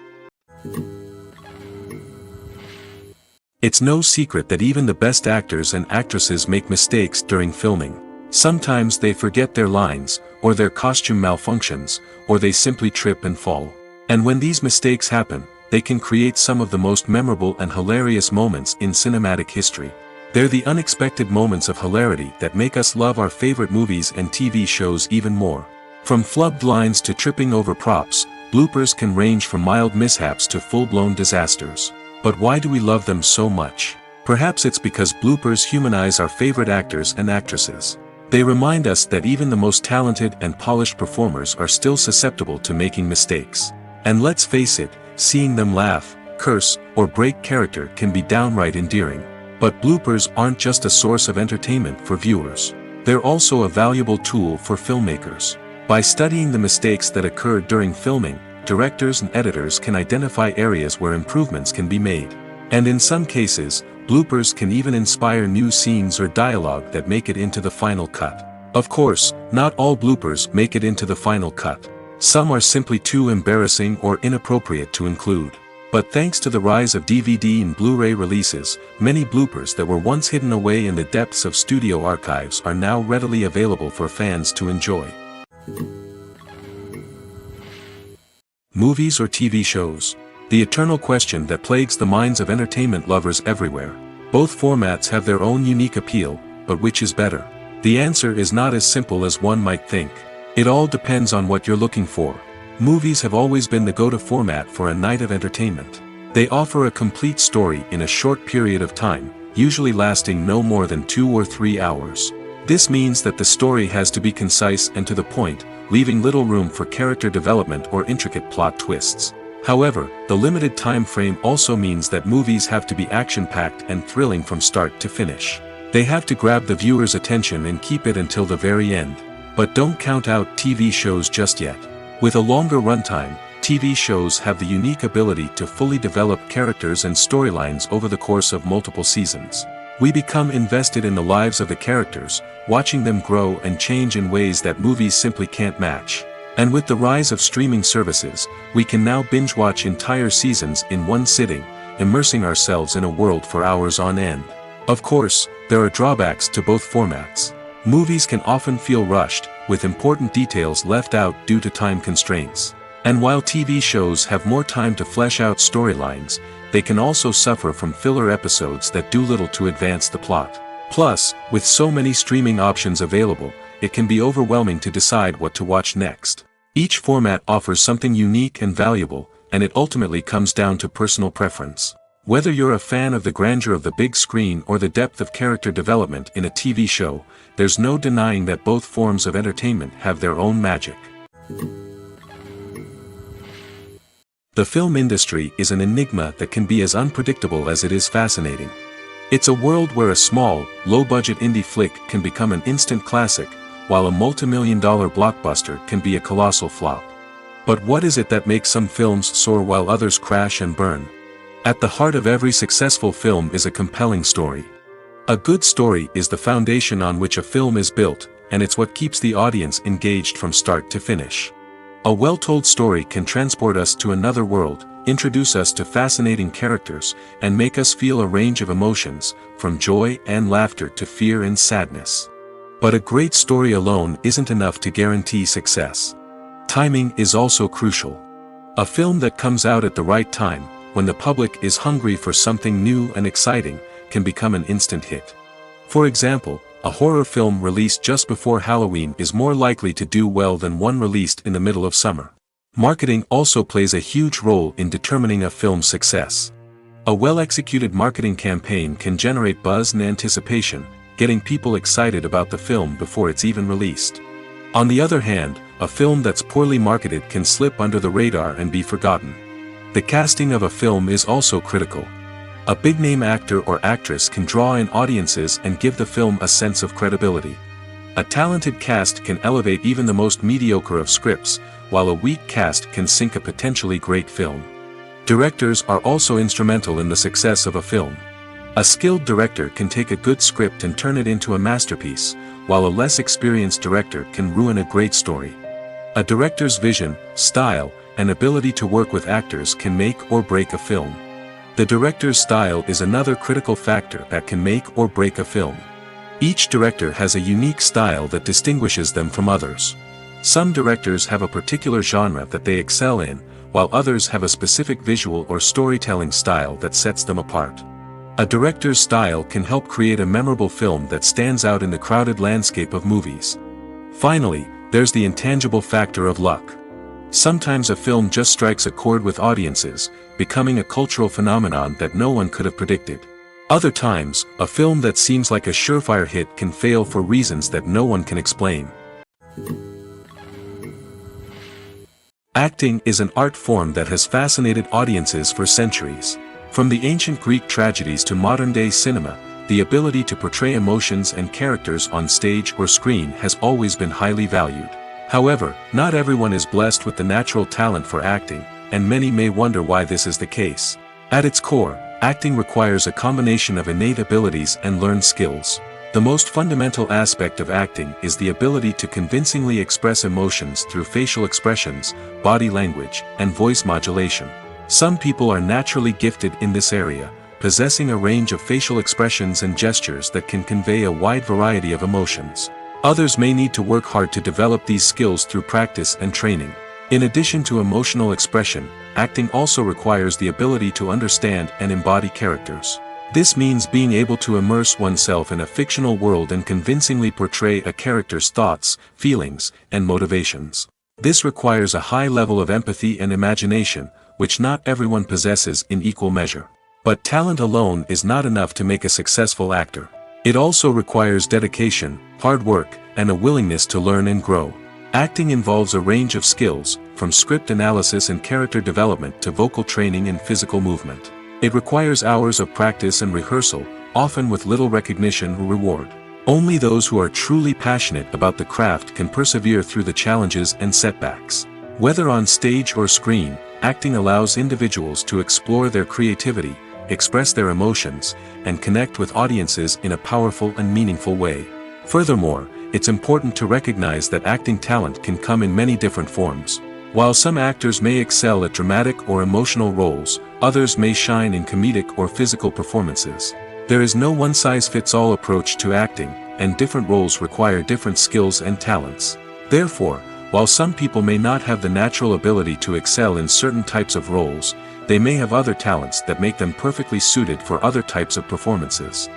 It's no secret that even the best actors and actresses make mistakes during filming. Sometimes they forget their lines, or their costume malfunctions, or they simply trip and fall. And when these mistakes happen, they can create some of the most memorable and hilarious moments in cinematic history. They're the unexpected moments of hilarity that make us love our favorite movies and TV shows even more. From flubbed lines to tripping over props, bloopers can range from mild mishaps to full-blown disasters. But why do we love them so much? Perhaps it's because bloopers humanize our favorite actors and actresses. They remind us that even the most talented and polished performers are still susceptible to making mistakes. And let's face it, seeing them laugh, curse, or break character can be downright endearing. But bloopers aren't just a source of entertainment for viewers. They're also a valuable tool for filmmakers. By studying the mistakes that occurred during filming, directors and editors can identify areas where improvements can be made. And in some cases, bloopers can even inspire new scenes or dialogue that make it into the final cut. Of course, not all bloopers make it into the final cut. Some are simply too embarrassing or inappropriate to include. But thanks to the rise of DVD and Blu-ray releases, many bloopers that were once hidden away in the depths of studio archives are now readily available for fans to enjoy. Movies or TV shows? The eternal question that plagues the minds of entertainment lovers everywhere. Both formats have their own unique appeal, but which is better? The answer is not as simple as one might think. It all depends on what you're looking for. Movies have always been the go-to format for a night of entertainment. They offer a complete story in a short period of time, usually lasting no more than 2 or 3 hours. This means that the story has to be concise and to the point, leaving little room for character development or intricate plot twists. However, the limited time frame also means that movies have to be action-packed and thrilling from start to finish. They have to grab the viewer's attention and keep it until the very end. But don't count out TV shows just yet. With a longer runtime, TV shows have the unique ability to fully develop characters and storylines over the course of multiple seasons. We become invested in the lives of the characters, watching them grow and change in ways that movies simply can't match. And with the rise of streaming services, we can now binge-watch entire seasons in one sitting, immersing ourselves in a world for hours on end. Of course, there are drawbacks to both formats. Movies can often feel rushed, with important details left out due to time constraints. And while TV shows have more time to flesh out storylines, they can also suffer from filler episodes that do little to advance the plot. Plus, with so many streaming options available, it can be overwhelming to decide what to watch next. Each format offers something unique and valuable, and it ultimately comes down to personal preference. Whether you're a fan of the grandeur of the big screen or the depth of character development in a TV show, there's no denying that both forms of entertainment have their own magic. The film industry is an enigma that can be as unpredictable as it is fascinating. It's a world where a small, low-budget indie flick can become an instant classic, while a multi-million-dollar blockbuster can be a colossal flop. But what is it that makes some films soar while others crash and burn? At the heart of every successful film is a compelling story. A good story is the foundation on which a film is built, and it's what keeps the audience engaged from start to finish. A well-told story can transport us to another world, introduce us to fascinating characters, and make us feel a range of emotions, from joy and laughter to fear and sadness. But a great story alone isn't enough to guarantee success. Timing is also crucial. A film that comes out at the right time, when the public is hungry for something new and exciting, can become an instant hit. For example, a horror film released just before Halloween is more likely to do well than one released in the middle of summer. Marketing also plays a huge role in determining a film's success. A well-executed marketing campaign can generate buzz and anticipation, getting people excited about the film before it's even released. On the other hand, a film that's poorly marketed can slip under the radar and be forgotten. The casting of a film is also critical. A big-name actor or actress can draw in audiences and give the film a sense of credibility. A talented cast can elevate even the most mediocre of scripts, while a weak cast can sink a potentially great film. Directors are also instrumental in the success of a film. A skilled director can take a good script and turn it into a masterpiece, while a less experienced director can ruin a great story. A director's vision, style, and ability to work with actors can make or break a film. The director's style is another critical factor that can make or break a film. Each director has a unique style that distinguishes them from others. Some directors have a particular genre that they excel in, while others have a specific visual or storytelling style that sets them apart. A director's style can help create a memorable film that stands out in the crowded landscape of movies. Finally, there's the intangible factor of luck. Sometimes a film just strikes a chord with audiences, becoming a cultural phenomenon that no one could have predicted. Other times, a film that seems like a surefire hit can fail for reasons that no one can explain. Acting is an art form that has fascinated audiences for centuries. From the ancient Greek tragedies to modern-day cinema, the ability to portray emotions and characters on stage or screen has always been highly valued. However, not everyone is blessed with the natural talent for acting, and many may wonder why this is the case. At its core, acting requires a combination of innate abilities and learned skills. The most fundamental aspect of acting is the ability to convincingly express emotions through facial expressions, body language, and voice modulation. Some people are naturally gifted in this area, possessing a range of facial expressions and gestures that can convey a wide variety of emotions. Others may need to work hard to develop these skills through practice and training. In addition to emotional expression, acting also requires the ability to understand and embody characters. This means being able to immerse oneself in a fictional world and convincingly portray a character's thoughts, feelings, and motivations. This requires a high level of empathy and imagination, which not everyone possesses in equal measure. But talent alone is not enough to make a successful actor. It also requires dedication, hard work, and a willingness to learn and grow. Acting involves a range of skills, from script analysis and character development to vocal training and physical movement. It requires hours of practice and rehearsal, often with little recognition or reward. Only those who are truly passionate about the craft can persevere through the challenges and setbacks. Whether on stage or screen, acting allows individuals to explore their creativity, express their emotions, and connect with audiences in a powerful and meaningful way. Furthermore, it's important to recognize that acting talent can come in many different forms. While some actors may excel at dramatic or emotional roles, others may shine in comedic or physical performances. There is no one-size-fits-all approach to acting, and different roles require different skills and talents. Therefore, while some people may not have the natural ability to excel in certain types of roles, they may have other talents that make them perfectly suited for other types of performances.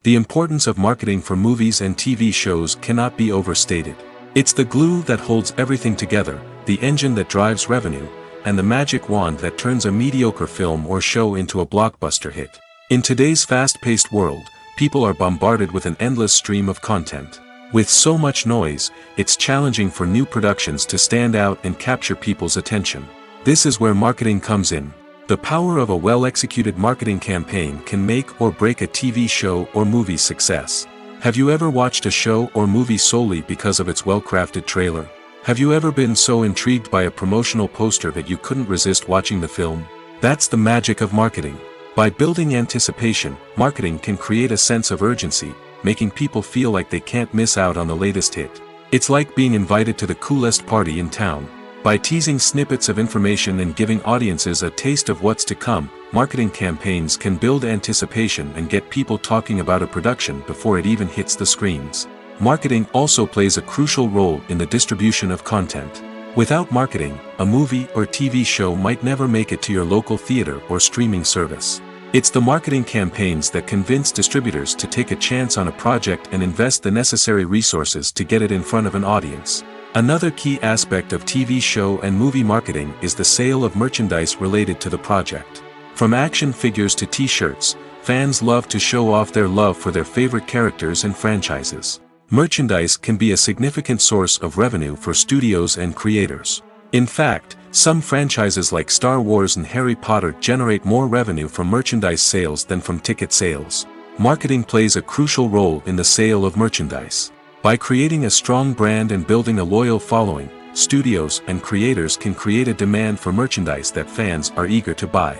The importance of marketing for movies and TV shows cannot be overstated. It's the glue that holds everything together, the engine that drives revenue, and the magic wand that turns a mediocre film or show into a blockbuster hit. In today's fast-paced world, people are bombarded with an endless stream of content. With so much noise, it's challenging for new productions to stand out and capture people's attention. This is where marketing comes in. The power of a well-executed marketing campaign can make or break a TV show or movie's success. Have you ever watched a show or movie solely because of its well-crafted trailer? Have you ever been so intrigued by a promotional poster that you couldn't resist watching the film? That's the magic of marketing. By building anticipation, marketing can create a sense of urgency, making people feel like they can't miss out on the latest hit. It's like being invited to the coolest party in town. By teasing snippets of information and giving audiences a taste of what's to come, marketing campaigns can build anticipation and get people talking about a production before it even hits the screens. Marketing also plays a crucial role in the distribution of content. Without marketing, a movie or TV show might never make it to your local theater or streaming service. It's the marketing campaigns that convince distributors to take a chance on a project and invest the necessary resources to get it in front of an audience. Another key aspect of TV show and movie marketing is the sale of merchandise related to the project. From action figures to t-shirts, fans love to show off their love for their favorite characters and franchises. Merchandise can be a significant source of revenue for studios and creators. In fact, some franchises like Star Wars and Harry Potter generate more revenue from merchandise sales than from ticket sales. Marketing plays a crucial role in the sale of merchandise. By creating a strong brand and building a loyal following, studios and creators can create a demand for merchandise that fans are eager to buy.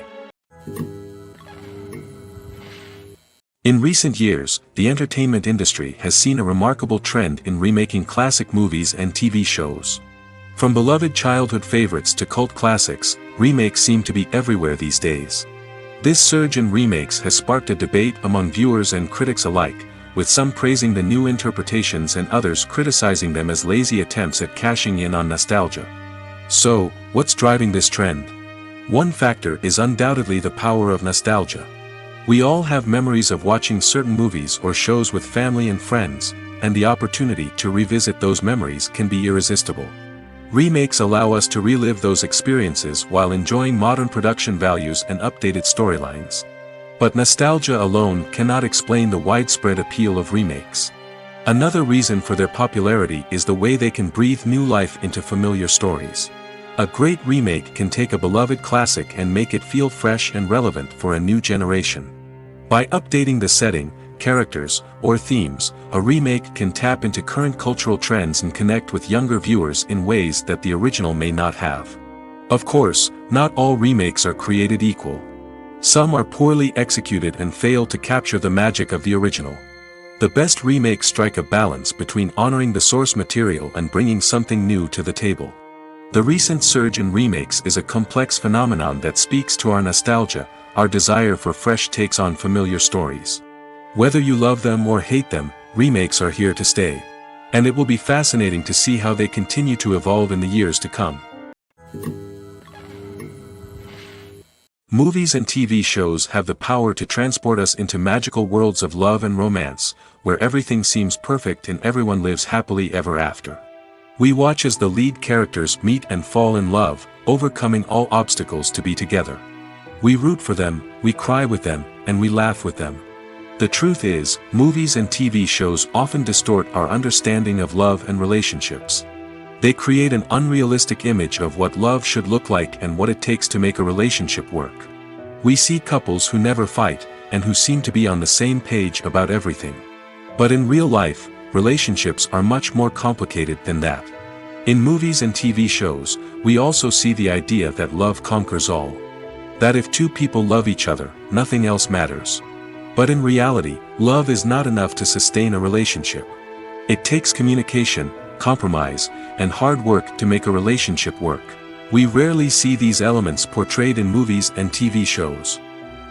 In recent years, the entertainment industry has seen a remarkable trend in remaking classic movies and TV shows. From beloved childhood favorites to cult classics, remakes seem to be everywhere these days. This surge in remakes has sparked a debate among viewers and critics alike, with some praising the new interpretations and others criticizing them as lazy attempts at cashing in on nostalgia. So, what's driving this trend? One factor is undoubtedly the power of nostalgia. We all have memories of watching certain movies or shows with family and friends, and the opportunity to revisit those memories can be irresistible. Remakes allow us to relive those experiences while enjoying modern production values and updated storylines. But nostalgia alone cannot explain the widespread appeal of remakes. Another reason for their popularity is the way they can breathe new life into familiar stories. A great remake can take a beloved classic and make it feel fresh and relevant for a new generation. By updating the setting, characters, or themes, a remake can tap into current cultural trends and connect with younger viewers in ways that the original may not have. Of course, not all remakes are created equal. Some are poorly executed and fail to capture the magic of the original. The best remakes strike a balance between honoring the source material and bringing something new to the table. The recent surge in remakes is a complex phenomenon that speaks to our nostalgia, our desire for fresh takes on familiar stories. Whether you love them or hate them, remakes are here to stay. And it will be fascinating to see how they continue to evolve in the years to come. Movies and TV shows have the power to transport us into magical worlds of love and romance, where everything seems perfect and everyone lives happily ever after. We watch as the lead characters meet and fall in love, overcoming all obstacles to be together. We root for them, we cry with them, and we laugh with them. The truth is, movies and TV shows often distort our understanding of love and relationships. They create an unrealistic image of what love should look like and what it takes to make a relationship work. We see couples who never fight, and who seem to be on the same page about everything. But in real life, relationships are much more complicated than that. In movies and TV shows, we also see the idea that love conquers all. That if two people love each other, nothing else matters. But in reality, love is not enough to sustain a relationship. It takes communication, compromise, and hard work to make a relationship work. We rarely see these elements portrayed in movies and TV shows.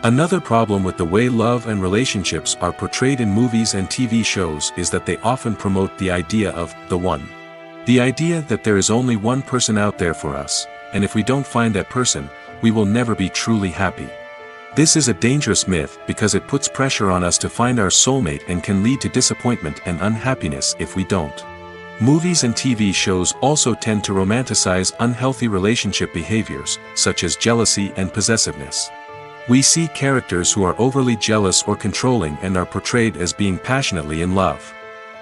Another problem with the way love and relationships are portrayed in movies and TV shows is that they often promote the idea of the one. The idea that there is only one person out there for us, and if we don't find that person, we will never be truly happy. This is a dangerous myth because it puts pressure on us to find our soulmate and can lead to disappointment and unhappiness if we don't. Movies and TV shows also tend to romanticize unhealthy relationship behaviors, such as jealousy and possessiveness. We see characters who are overly jealous or controlling and are portrayed as being passionately in love.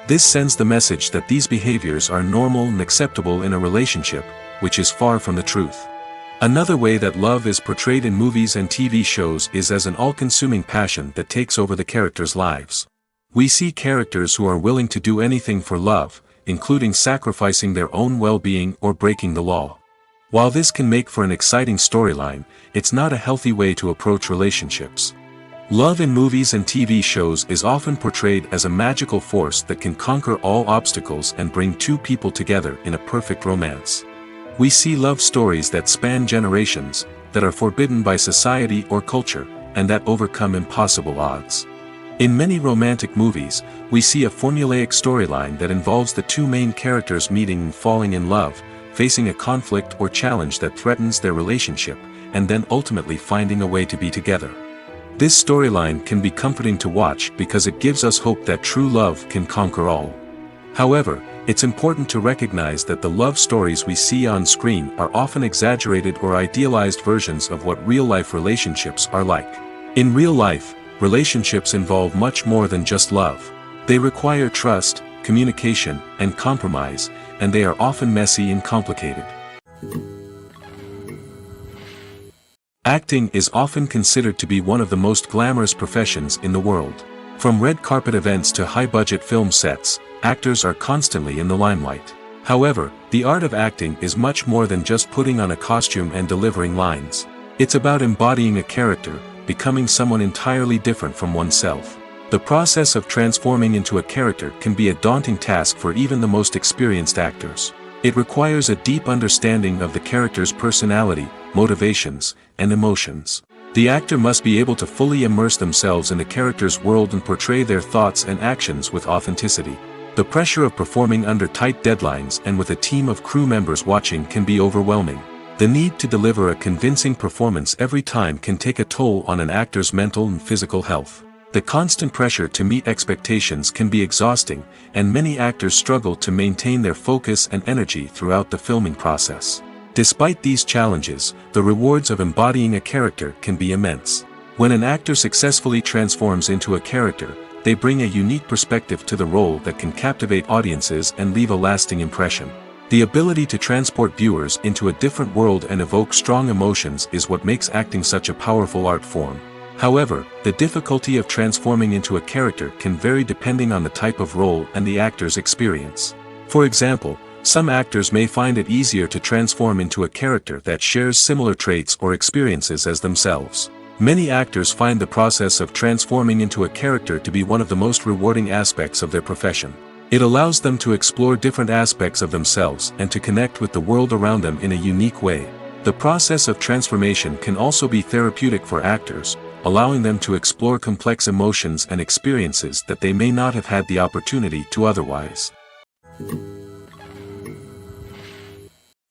This sends the message that these behaviors are normal and acceptable in a relationship, which is far from the truth. Another way that love is portrayed in movies and TV shows is as an all-consuming passion that takes over the characters' lives. We see characters who are willing to do anything for love, including sacrificing their own well-being or breaking the law. While this can make for an exciting storyline, it's not a healthy way to approach relationships. Love in movies and TV shows is often portrayed as a magical force that can conquer all obstacles and bring two people together in a perfect romance. We see love stories that span generations, that are forbidden by society or culture, and that overcome impossible odds. In many romantic movies, we see a formulaic storyline that involves the two main characters meeting and falling in love, facing a conflict or challenge that threatens their relationship, and then ultimately finding a way to be together. This storyline can be comforting to watch because it gives us hope that true love can conquer all. However, it's important to recognize that the love stories we see on screen are often exaggerated or idealized versions of what real-life relationships are like. In real life, relationships involve much more than just love. They require trust, communication, and compromise, and they are often messy and complicated. Acting is often considered to be one of the most glamorous professions in the world. From red carpet events to high-budget film sets, actors are constantly in the limelight. However, the art of acting is much more than just putting on a costume and delivering lines. It's about embodying a character, becoming someone entirely different from oneself. The process of transforming into a character can be a daunting task for even the most experienced actors. It requires a deep understanding of the character's personality, motivations, and emotions. The actor must be able to fully immerse themselves in the character's world and portray their thoughts and actions with authenticity. The pressure of performing under tight deadlines and with a team of crew members watching can be overwhelming. The need to deliver a convincing performance every time can take a toll on an actor's mental and physical health. The constant pressure to meet expectations can be exhausting, and many actors struggle to maintain their focus and energy throughout the filming process. Despite these challenges, the rewards of embodying a character can be immense. When an actor successfully transforms into a character, they bring a unique perspective to the role that can captivate audiences and leave a lasting impression. The ability to transport viewers into a different world and evoke strong emotions is what makes acting such a powerful art form. However, the difficulty of transforming into a character can vary depending on the type of role and the actor's experience. For example, some actors may find it easier to transform into a character that shares similar traits or experiences as themselves. Many actors find the process of transforming into a character to be one of the most rewarding aspects of their profession. It allows them to explore different aspects of themselves and to connect with the world around them in a unique way. The process of transformation can also be therapeutic for actors, allowing them to explore complex emotions and experiences that they may not have had the opportunity to otherwise.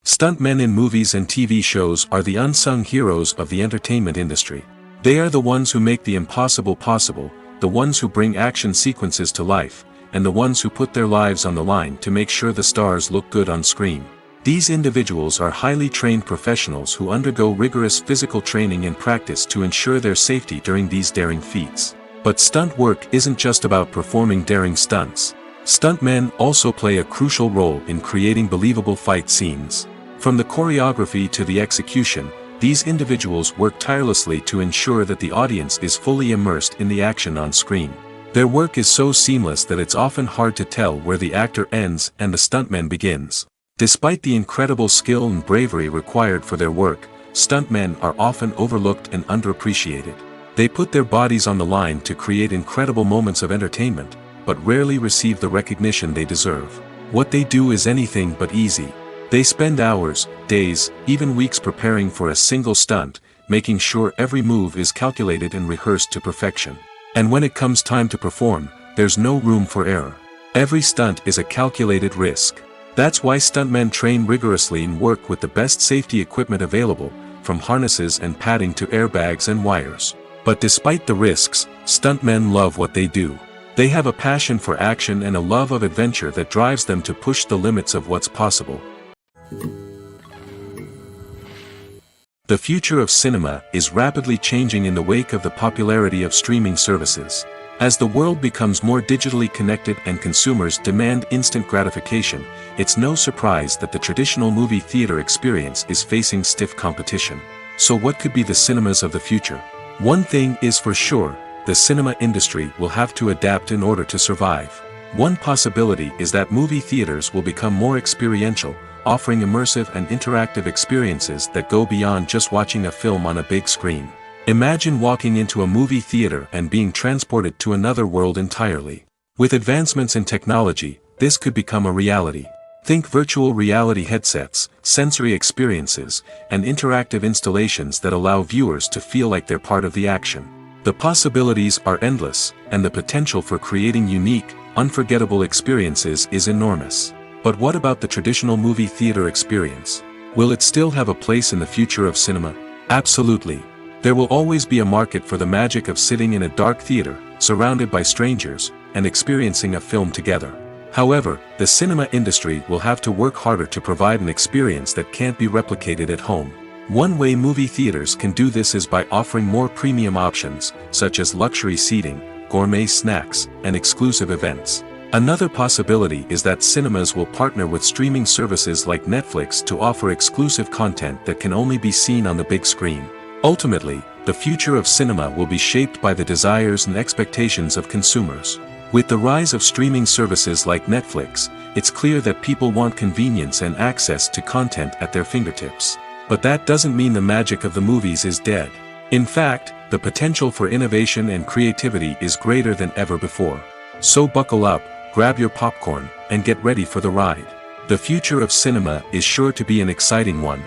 Stuntmen in movies and TV shows are the unsung heroes of the entertainment industry. They are the ones who make the impossible possible, the ones who bring action sequences to life, and the ones who put their lives on the line to make sure the stars look good on screen. These individuals are highly trained professionals who undergo rigorous physical training and practice to ensure their safety during these daring feats. But stunt work isn't just about performing daring stunts. Stuntmen also play a crucial role in creating believable fight scenes. From the choreography to the execution, these individuals work tirelessly to ensure that the audience is fully immersed in the action on screen. Their work is so seamless that it's often hard to tell where the actor ends and the stuntman begins. Despite the incredible skill and bravery required for their work, stuntmen are often overlooked and underappreciated. They put their bodies on the line to create incredible moments of entertainment, but rarely receive the recognition they deserve. What they do is anything but easy. They spend hours, days, even weeks preparing for a single stunt, making sure every move is calculated and rehearsed to perfection. And when it comes time to perform, there's no room for error. Every stunt is a calculated risk. That's why stuntmen train rigorously and work with the best safety equipment available, from harnesses and padding to airbags and wires. But despite the risks, stuntmen love what they do. They have a passion for action and a love of adventure that drives them to push the limits of what's possible. The future of cinema is rapidly changing in the wake of the popularity of streaming services. As the world becomes more digitally connected and consumers demand instant gratification, it's no surprise that the traditional movie theater experience is facing stiff competition. So what could be the cinemas of the future? One thing is for sure, the cinema industry will have to adapt in order to survive. One possibility is that movie theaters will become more experiential, offering immersive and interactive experiences that go beyond just watching a film on a big screen. Imagine walking into a movie theater and being transported to another world entirely. With advancements in technology, this could become a reality. Think virtual reality headsets, sensory experiences, and interactive installations that allow viewers to feel like they're part of the action. The possibilities are endless, and the potential for creating unique, unforgettable experiences is enormous. But what about the traditional movie theater experience? Will it still have a place in the future of cinema? Absolutely. There will always be a market for the magic of sitting in a dark theater, surrounded by strangers, and experiencing a film together. However, the cinema industry will have to work harder to provide an experience that can't be replicated at home. One way movie theaters can do this is by offering more premium options, such as luxury seating, gourmet snacks, and exclusive events. Another possibility is that cinemas will partner with streaming services like Netflix to offer exclusive content that can only be seen on the big screen. Ultimately, the future of cinema will be shaped by the desires and expectations of consumers. With the rise of streaming services like Netflix, it's clear that people want convenience and access to content at their fingertips. But that doesn't mean the magic of the movies is dead. In fact, the potential for innovation and creativity is greater than ever before. So buckle up, grab your popcorn, and get ready for the ride. The future of cinema is sure to be an exciting one.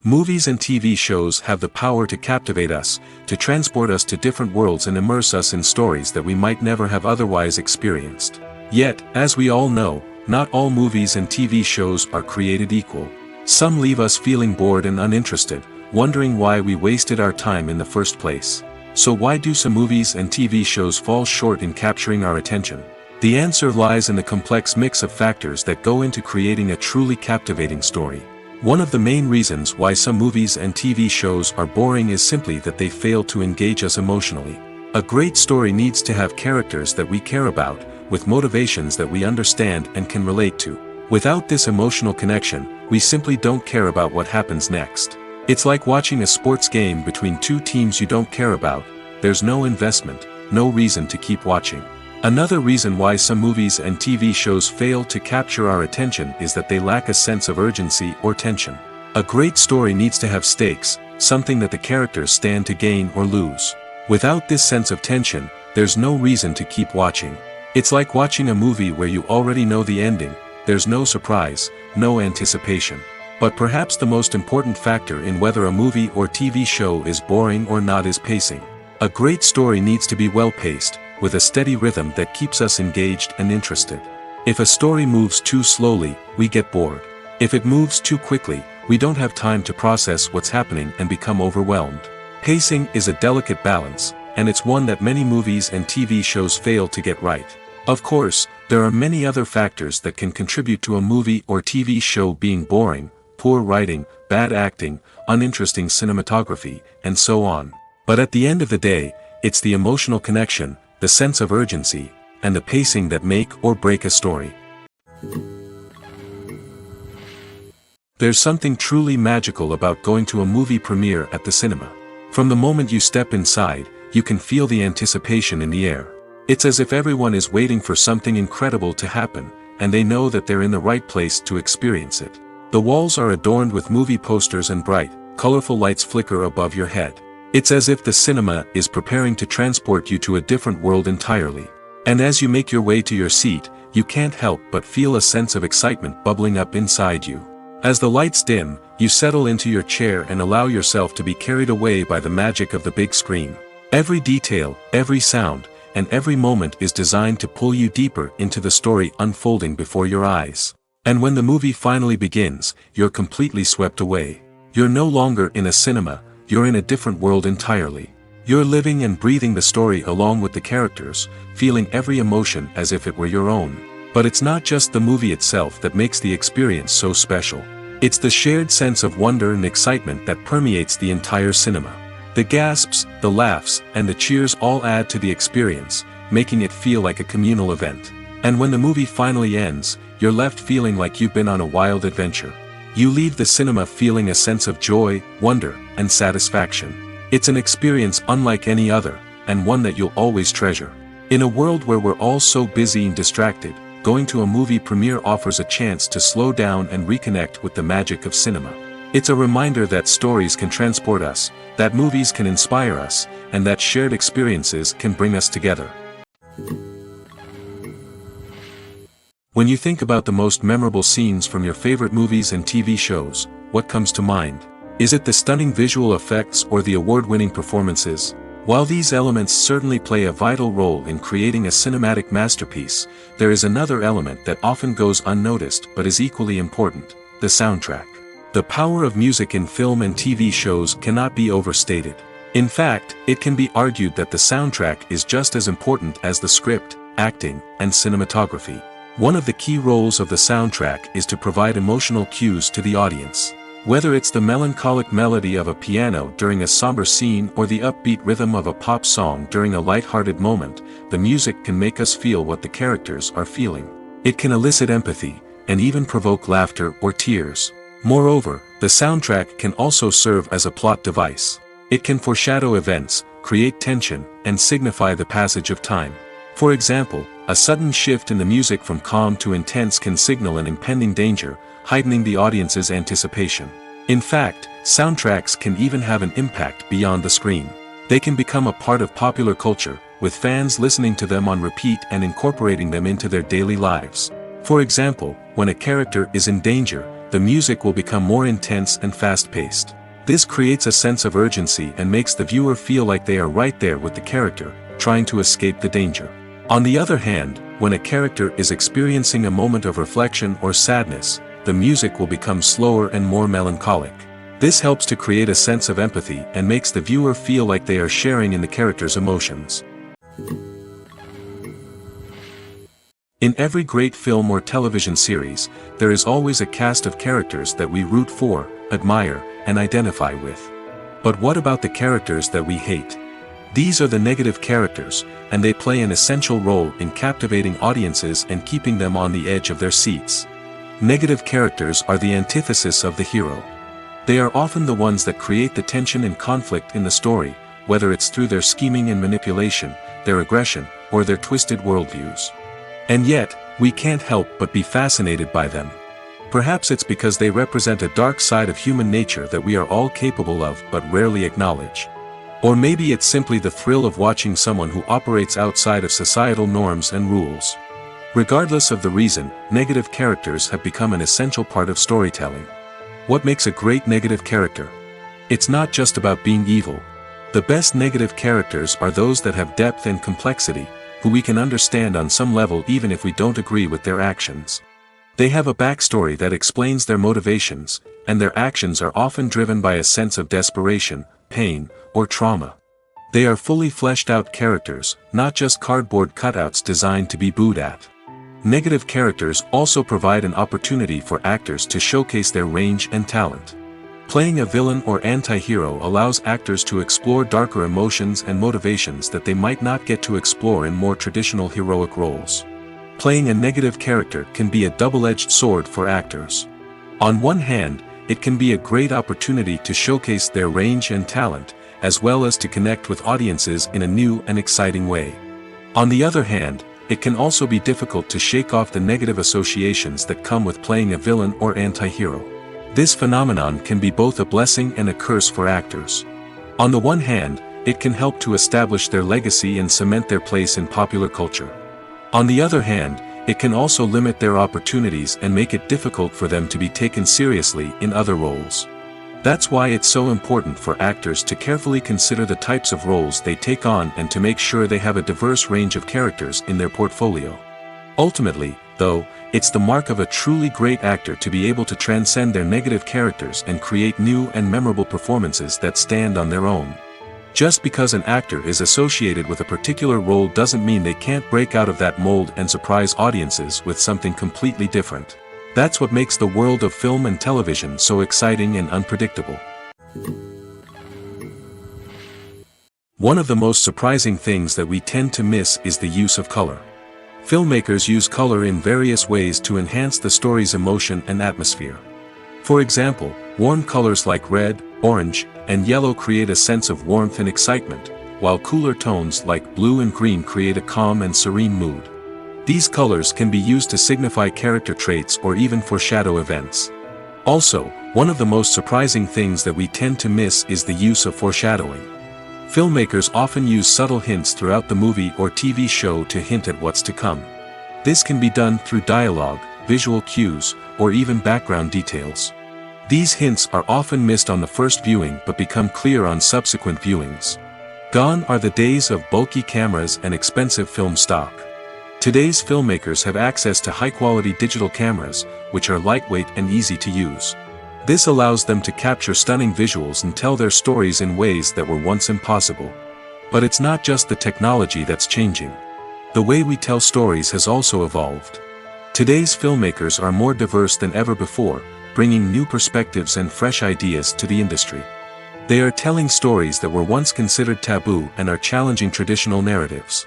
Movies and TV shows have the power to captivate us, to transport us to different worlds and immerse us in stories that we might never have otherwise experienced. Yet, as we all know, not all movies and TV shows are created equal. Some leave us feeling bored and uninterested, wondering why we wasted our time in the first place. So why do some movies and TV shows fall short in capturing our attention? The answer lies in the complex mix of factors that go into creating a truly captivating story. One of the main reasons why some movies and TV shows are boring is simply that they fail to engage us emotionally. A great story needs to have characters that we care about, with motivations that we understand and can relate to. Without this emotional connection, we simply don't care about what happens next. It's like watching a sports game between two teams you don't care about. There's no investment, no reason to keep watching. Another reason why some movies and TV shows fail to capture our attention is that they lack a sense of urgency or tension. A great story needs to have stakes, something that the characters stand to gain or lose. Without this sense of tension, there's no reason to keep watching. It's like watching a movie where you already know the ending. There's no surprise, no anticipation. But perhaps the most important factor in whether a movie or TV show is boring or not is pacing. A great story needs to be well-paced, with a steady rhythm that keeps us engaged and interested. If a story moves too slowly, we get bored. If it moves too quickly, we don't have time to process what's happening and become overwhelmed. Pacing is a delicate balance, and it's one that many movies and TV shows fail to get right. Of course, there are many other factors that can contribute to a movie or TV show being boring: poor writing, bad acting, uninteresting cinematography, and so on. But at the end of the day, it's the emotional connection, the sense of urgency, and the pacing that make or break a story. There's something truly magical about going to a movie premiere at the cinema. From the moment you step inside, you can feel the anticipation in the air. It's as if everyone is waiting for something incredible to happen, and they know that they're in the right place to experience it. The walls are adorned with movie posters and bright, colorful lights flicker above your head. It's as if the cinema is preparing to transport you to a different world entirely. And as you make your way to your seat, you can't help but feel a sense of excitement bubbling up inside you. As the lights dim, you settle into your chair and allow yourself to be carried away by the magic of the big screen. Every detail, every sound, and every moment is designed to pull you deeper into the story unfolding before your eyes. And when the movie finally begins, you're completely swept away. You're no longer in a cinema, you're in a different world entirely. You're living and breathing the story along with the characters, feeling every emotion as if it were your own. But it's not just the movie itself that makes the experience so special. It's the shared sense of wonder and excitement that permeates the entire cinema. The gasps, the laughs, and the cheers all add to the experience, making it feel like a communal event. And when the movie finally ends, you're left feeling like you've been on a wild adventure. You leave the cinema feeling a sense of joy, wonder, and satisfaction. It's an experience unlike any other, and one that you'll always treasure. In a world where we're all so busy and distracted, going to a movie premiere offers a chance to slow down and reconnect with the magic of cinema. It's a reminder that stories can transport us, that movies can inspire us, and that shared experiences can bring us together. When you think about the most memorable scenes from your favorite movies and TV shows, what comes to mind? Is it the stunning visual effects or the award-winning performances? While these elements certainly play a vital role in creating a cinematic masterpiece, there is another element that often goes unnoticed but is equally important: the soundtrack. The power of music in film and TV shows cannot be overstated. In fact, it can be argued that the soundtrack is just as important as the script, acting, and cinematography. One of the key roles of the soundtrack is to provide emotional cues to the audience. Whether it's the melancholic melody of a piano during a somber scene or the upbeat rhythm of a pop song during a light-hearted moment, the music can make us feel what the characters are feeling. It can elicit empathy, and even provoke laughter or tears. Moreover, the soundtrack can also serve as a plot device. It can foreshadow events, create tension, and signify the passage of time. For example, a sudden shift in the music from calm to intense can signal an impending danger, heightening the audience's anticipation. In fact, soundtracks can even have an impact beyond the screen. They can become a part of popular culture, with fans listening to them on repeat and incorporating them into their daily lives. For example, when a character is in danger, the music will become more intense and fast-paced. This creates a sense of urgency and makes the viewer feel like they are right there with the character, trying to escape the danger. On the other hand, when a character is experiencing a moment of reflection or sadness, the music will become slower and more melancholic. This helps to create a sense of empathy and makes the viewer feel like they are sharing in the character's emotions. In every great film or television series, there is always a cast of characters that we root for, admire, and identify with. But what about the characters that we hate? These are the negative characters, and they play an essential role in captivating audiences and keeping them on the edge of their seats. Negative characters are the antithesis of the hero. They are often the ones that create the tension and conflict in the story, whether it's through their scheming and manipulation, their aggression, or their twisted worldviews. And yet, we can't help but be fascinated by them. Perhaps it's because they represent a dark side of human nature that we are all capable of but rarely acknowledge. Or maybe it's simply the thrill of watching someone who operates outside of societal norms and rules. Regardless of the reason, negative characters have become an essential part of storytelling. What makes a great negative character? It's not just about being evil. The best negative characters are those that have depth and complexity, who we can understand on some level even if we don't agree with their actions. They have a backstory that explains their motivations, and their actions are often driven by a sense of desperation, pain, or trauma. They are fully fleshed out characters, not just cardboard cutouts designed to be booed at. Negative characters also provide an opportunity for actors to showcase their range and talent. Playing a villain or anti-hero allows actors to explore darker emotions and motivations that they might not get to explore in more traditional heroic roles. Playing a negative character can be a double-edged sword for actors. On one hand, it can be a great opportunity to showcase their range and talent, as well as to connect with audiences in a new and exciting way. On the other hand, it can also be difficult to shake off the negative associations that come with playing a villain or anti-hero. This phenomenon can be both a blessing and a curse for actors. On the one hand, it can help to establish their legacy and cement their place in popular culture. On the other hand, it can also limit their opportunities and make it difficult for them to be taken seriously in other roles. That's why it's so important for actors to carefully consider the types of roles they take on and to make sure they have a diverse range of characters in their portfolio. Ultimately, though, it's the mark of a truly great actor to be able to transcend their negative characters and create new and memorable performances that stand on their own. Just because an actor is associated with a particular role doesn't mean they can't break out of that mold and surprise audiences with something completely different. That's what makes the world of film and television so exciting and unpredictable. One of the most surprising things that we tend to miss is the use of color. Filmmakers use color in various ways to enhance the story's emotion and atmosphere. For example, warm colors like red, orange, and yellow create a sense of warmth and excitement, while cooler tones like blue and green create a calm and serene mood. These colors can be used to signify character traits or even foreshadow events. Also, one of the most surprising things that we tend to miss is the use of foreshadowing. Filmmakers often use subtle hints throughout the movie or TV show to hint at what's to come. This can be done through dialogue, visual cues, or even background details. These hints are often missed on the first viewing but become clear on subsequent viewings. Gone are the days of bulky cameras and expensive film stock. Today's filmmakers have access to high-quality digital cameras, which are lightweight and easy to use. This allows them to capture stunning visuals and tell their stories in ways that were once impossible. But it's not just the technology that's changing. The way we tell stories has also evolved. Today's filmmakers are more diverse than ever before, bringing new perspectives and fresh ideas to the industry. They are telling stories that were once considered taboo and are challenging traditional narratives.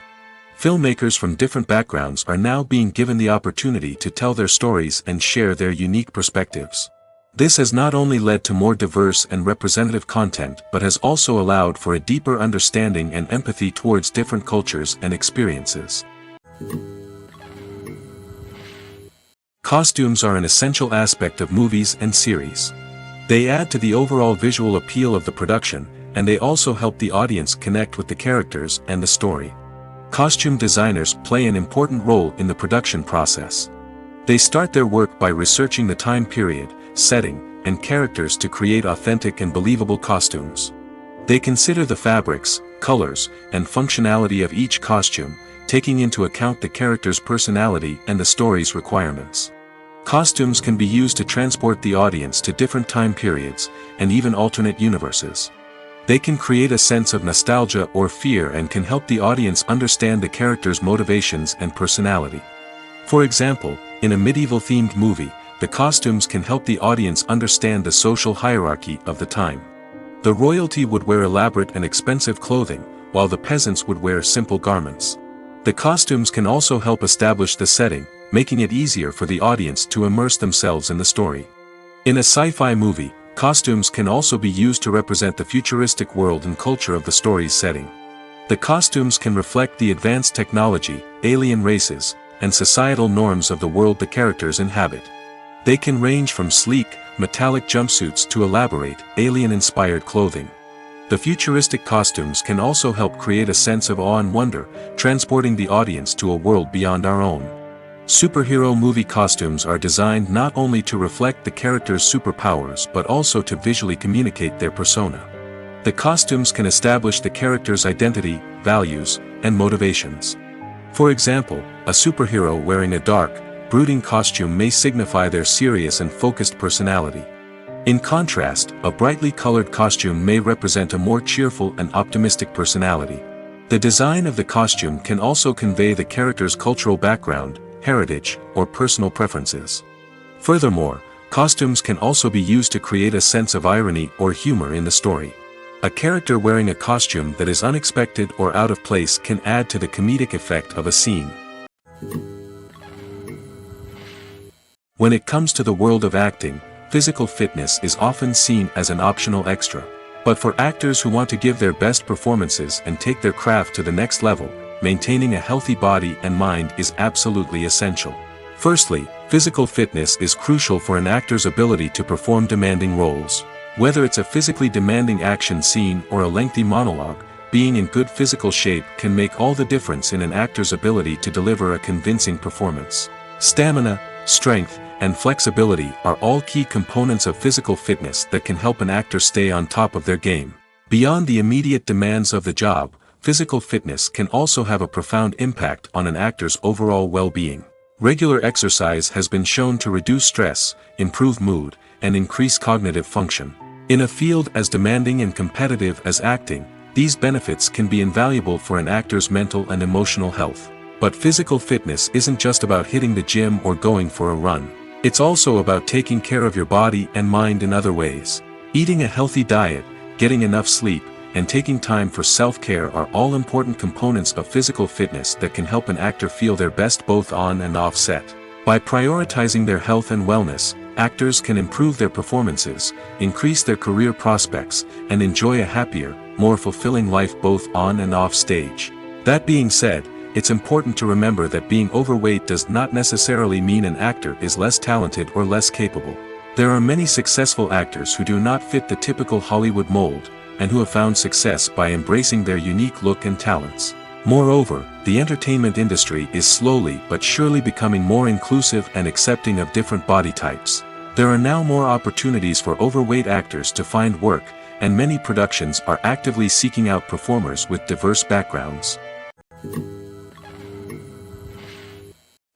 Filmmakers from different backgrounds are now being given the opportunity to tell their stories and share their unique perspectives. This has not only led to more diverse and representative content but has also allowed for a deeper understanding and empathy towards different cultures and experiences. Costumes are an essential aspect of movies and series. They add to the overall visual appeal of the production, and they also help the audience connect with the characters and the story. Costume designers play an important role in the production process. They start their work by researching the time period, setting, and characters to create authentic and believable costumes. They consider the fabrics, colors, and functionality of each costume, taking into account the character's personality and the story's requirements. Costumes can be used to transport the audience to different time periods, and even alternate universes. They can create a sense of nostalgia or fear and can help the audience understand the character's motivations and personality. For example, in a medieval-themed movie, the costumes can help the audience understand the social hierarchy of the time. The royalty would wear elaborate and expensive clothing, while the peasants would wear simple garments. The costumes can also help establish the setting, making it easier for the audience to immerse themselves in the story. In a sci-fi movie, costumes can also be used to represent the futuristic world and culture of the story's setting. The costumes can reflect the advanced technology, alien races, and societal norms of the world the characters inhabit. They can range from sleek, metallic jumpsuits to elaborate, alien-inspired clothing. The futuristic costumes can also help create a sense of awe and wonder, transporting the audience to a world beyond our own. Superhero movie costumes are designed not only to reflect the character's superpowers but also to visually communicate their persona. The costumes can establish the character's identity, values, and motivations. For example, a superhero wearing a dark, brooding costume may signify their serious and focused personality. In contrast, a brightly colored costume may represent a more cheerful and optimistic personality. The design of the costume can also convey the character's cultural background, heritage, or personal preferences. Furthermore, costumes can also be used to create a sense of irony or humor in the story. A character wearing a costume that is unexpected or out of place can add to the comedic effect of a scene. When it comes to the world of acting, physical fitness is often seen as an optional extra. But for actors who want to give their best performances and take their craft to the next level, maintaining a healthy body and mind is absolutely essential. Firstly, physical fitness is crucial for an actor's ability to perform demanding roles. Whether it's a physically demanding action scene or a lengthy monologue, being in good physical shape can make all the difference in an actor's ability to deliver a convincing performance. Stamina, strength, and flexibility are all key components of physical fitness that can help an actor stay on top of their game. Beyond the immediate demands of the job, physical fitness can also have a profound impact on an actor's overall well-being. Regular exercise has been shown to reduce stress, improve mood, and increase cognitive function. In a field as demanding and competitive as acting, these benefits can be invaluable for an actor's mental and emotional health. But physical fitness isn't just about hitting the gym or going for a run. It's also about taking care of your body and mind in other ways. Eating a healthy diet, getting enough sleep, and taking time for self-care are all important components of physical fitness that can help an actor feel their best both on and off set. By prioritizing their health and wellness, actors can improve their performances, increase their career prospects, and enjoy a happier, more fulfilling life both on and off stage. That being said, it's important to remember that being overweight does not necessarily mean an actor is less talented or less capable. There are many successful actors who do not fit the typical Hollywood mold, and who have found success by embracing their unique look and talents. Moreover, the entertainment industry is slowly but surely becoming more inclusive and accepting of different body types. There are now more opportunities for overweight actors to find work, and many productions are actively seeking out performers with diverse backgrounds.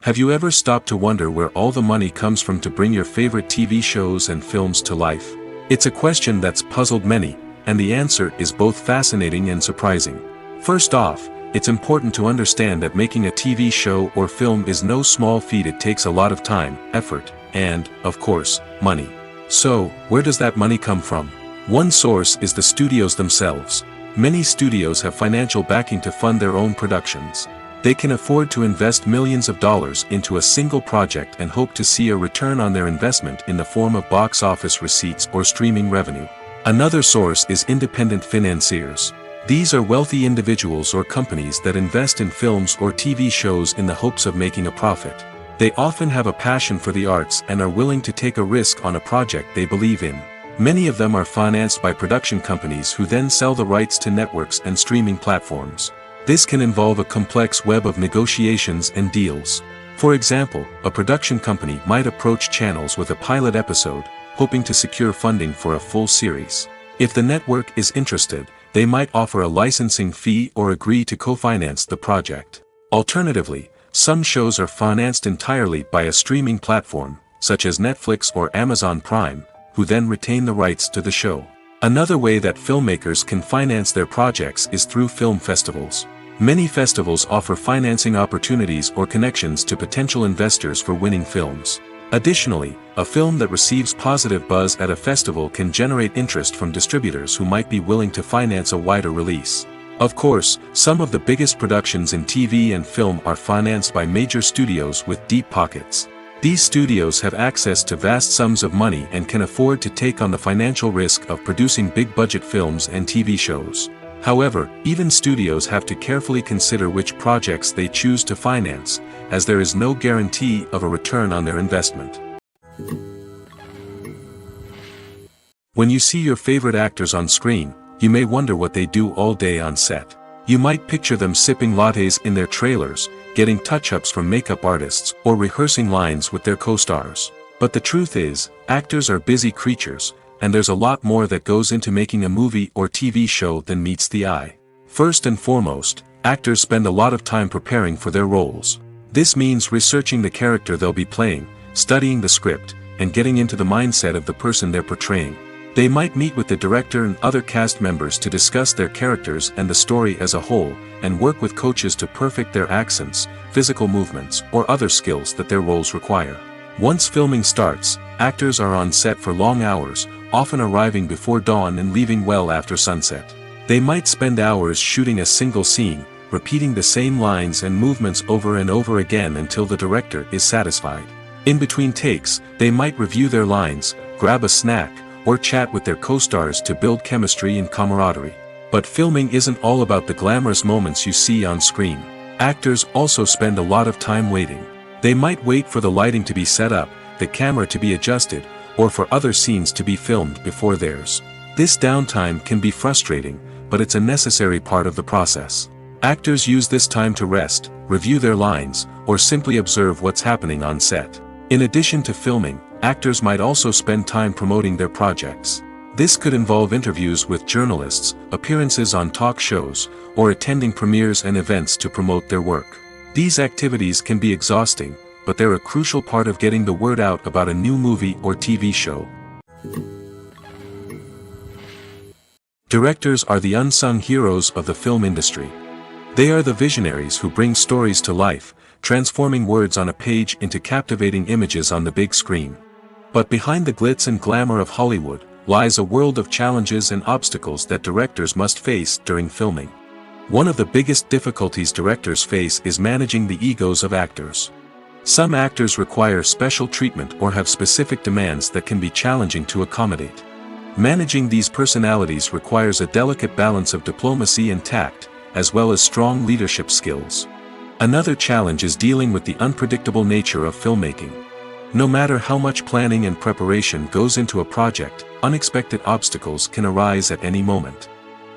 Have you ever stopped to wonder where all the money comes from to bring your favorite TV shows and films to life? It's a question that's puzzled many, and the answer is both fascinating and surprising. First off, it's important to understand that making a TV show or film is no small feat. It takes a lot of time, effort, and, of course, money. So, where does that money come from? One source is the studios themselves. Many studios have financial backing to fund their own productions. They can afford to invest millions of dollars into a single project and hope to see a return on their investment in the form of box office receipts or streaming revenue. Another source is independent financiers. These are wealthy individuals or companies that invest in films or TV shows in the hopes of making a profit. They often have a passion for the arts and are willing to take a risk on a project they believe in. Many of them are financed by production companies who then sell the rights to networks and streaming platforms. This can involve a complex web of negotiations and deals. For example, a production company might approach channels with a pilot episode, hoping to secure funding for a full series. If the network is interested, they might offer a licensing fee or agree to co-finance the project. Alternatively, some shows are financed entirely by a streaming platform, such as Netflix or Amazon Prime, who then retain the rights to the show. Another way that filmmakers can finance their projects is through film festivals. Many festivals offer financing opportunities or connections to potential investors for winning films. Additionally, a film that receives positive buzz at a festival can generate interest from distributors who might be willing to finance a wider release. Of course, some of the biggest productions in TV and film are financed by major studios with deep pockets. These studios have access to vast sums of money and can afford to take on the financial risk of producing big-budget films and TV shows. However, even studios have to carefully consider which projects they choose to finance, as there is no guarantee of a return on their investment. When you see your favorite actors on screen, you may wonder what they do all day on set. You might picture them sipping lattes in their trailers, getting touch-ups from makeup artists, or rehearsing lines with their co-stars. But the truth is, actors are busy creatures, and there's a lot more that goes into making a movie or TV show than meets the eye. First and foremost, actors spend a lot of time preparing for their roles. This means researching the character they'll be playing, studying the script, and getting into the mindset of the person they're portraying. They might meet with the director and other cast members to discuss their characters and the story as a whole, and work with coaches to perfect their accents, physical movements, or other skills that their roles require. Once filming starts, actors are on set for long hours, often arriving before dawn and leaving well after sunset. They might spend hours shooting a single scene, repeating the same lines and movements over and over again until the director is satisfied. In between takes, they might review their lines, grab a snack, or chat with their co-stars to build chemistry and camaraderie. But filming isn't all about the glamorous moments you see on screen. Actors also spend a lot of time waiting. They might wait for the lighting to be set up, the camera to be adjusted, or for other scenes to be filmed before theirs. This downtime can be frustrating, but it's a necessary part of the process. Actors use this time to rest, review their lines, or simply observe what's happening on set. In addition to filming, actors might also spend time promoting their projects. This could involve interviews with journalists, appearances on talk shows, or attending premieres and events to promote their work. These activities can be exhausting, but they're a crucial part of getting the word out about a new movie or TV show. Directors are the unsung heroes of the film industry. They are the visionaries who bring stories to life, transforming words on a page into captivating images on the big screen. But behind the glitz and glamour of Hollywood lies a world of challenges and obstacles that directors must face during filming. One of the biggest difficulties directors face is managing the egos of actors. Some actors require special treatment or have specific demands that can be challenging to accommodate. Managing these personalities requires a delicate balance of diplomacy and tact, as well as strong leadership skills. Another challenge is dealing with the unpredictable nature of filmmaking. No matter how much planning and preparation goes into a project, unexpected obstacles can arise at any moment.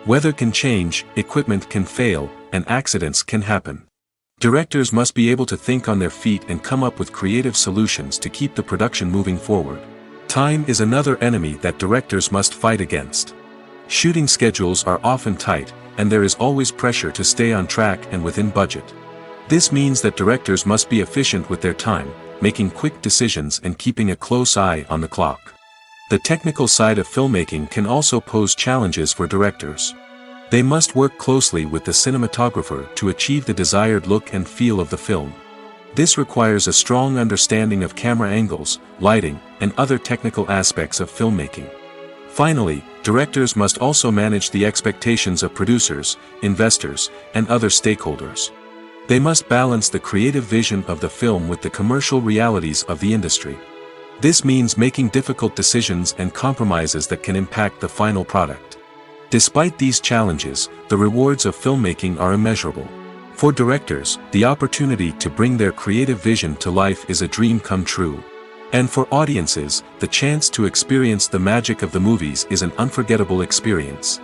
Weather can change, equipment can fail, and accidents can happen. Directors must be able to think on their feet and come up with creative solutions to keep the production moving forward. Time is another enemy that directors must fight against. Shooting schedules are often tight, and there is always pressure to stay on track and within budget. This means that directors must be efficient with their time, making quick decisions and keeping a close eye on the clock. The technical side of filmmaking can also pose challenges for directors. They must work closely with the cinematographer to achieve the desired look and feel of the film. This requires a strong understanding of camera angles, lighting, and other technical aspects of filmmaking. Finally, directors must also manage the expectations of producers, investors, and other stakeholders. They must balance the creative vision of the film with the commercial realities of the industry. This means making difficult decisions and compromises that can impact the final product. Despite these challenges, the rewards of filmmaking are immeasurable. For directors, the opportunity to bring their creative vision to life is a dream come true. And for audiences, the chance to experience the magic of the movies is an unforgettable experience.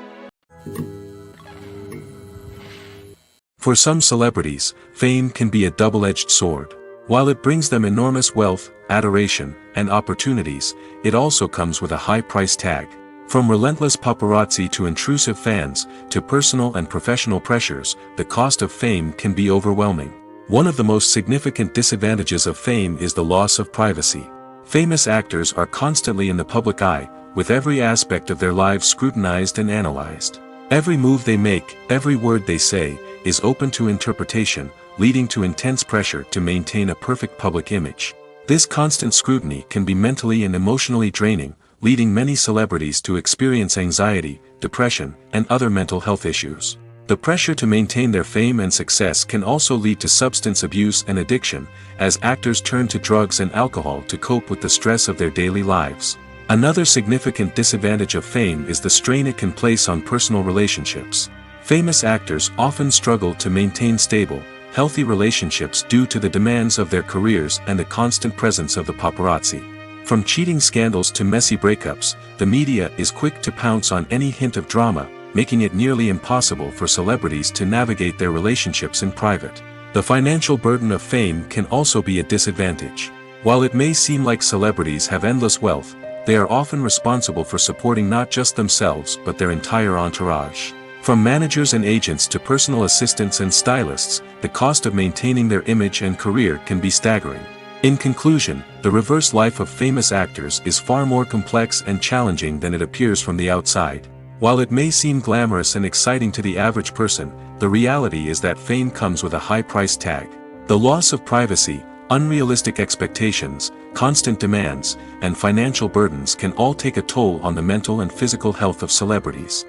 For some celebrities, fame can be a double-edged sword. While it brings them enormous wealth, adoration, and opportunities, it also comes with a high price tag. From relentless paparazzi to intrusive fans, to personal and professional pressures, the cost of fame can be overwhelming. One of the most significant disadvantages of fame is the loss of privacy. Famous actors are constantly in the public eye, with every aspect of their lives scrutinized and analyzed. Every move they make, every word they say, is open to interpretation, leading to intense pressure to maintain a perfect public image. This constant scrutiny can be mentally and emotionally draining, leading many celebrities to experience anxiety, depression, and other mental health issues. The pressure to maintain their fame and success can also lead to substance abuse and addiction, as actors turn to drugs and alcohol to cope with the stress of their daily lives. Another significant disadvantage of fame is the strain it can place on personal relationships. Famous actors often struggle to maintain stable, healthy relationships due to the demands of their careers and the constant presence of the paparazzi. From cheating scandals to messy breakups, the media is quick to pounce on any hint of drama, making it nearly impossible for celebrities to navigate their relationships in private. The financial burden of fame can also be a disadvantage. While it may seem like celebrities have endless wealth, they are often responsible for supporting not just themselves but their entire entourage. From managers and agents to personal assistants and stylists, the cost of maintaining their image and career can be staggering. In conclusion, the reverse life of famous actors is far more complex and challenging than it appears from the outside. While it may seem glamorous and exciting to the average person, the reality is that fame comes with a high price tag. The loss of privacy, unrealistic expectations, constant demands, and financial burdens can all take a toll on the mental and physical health of celebrities.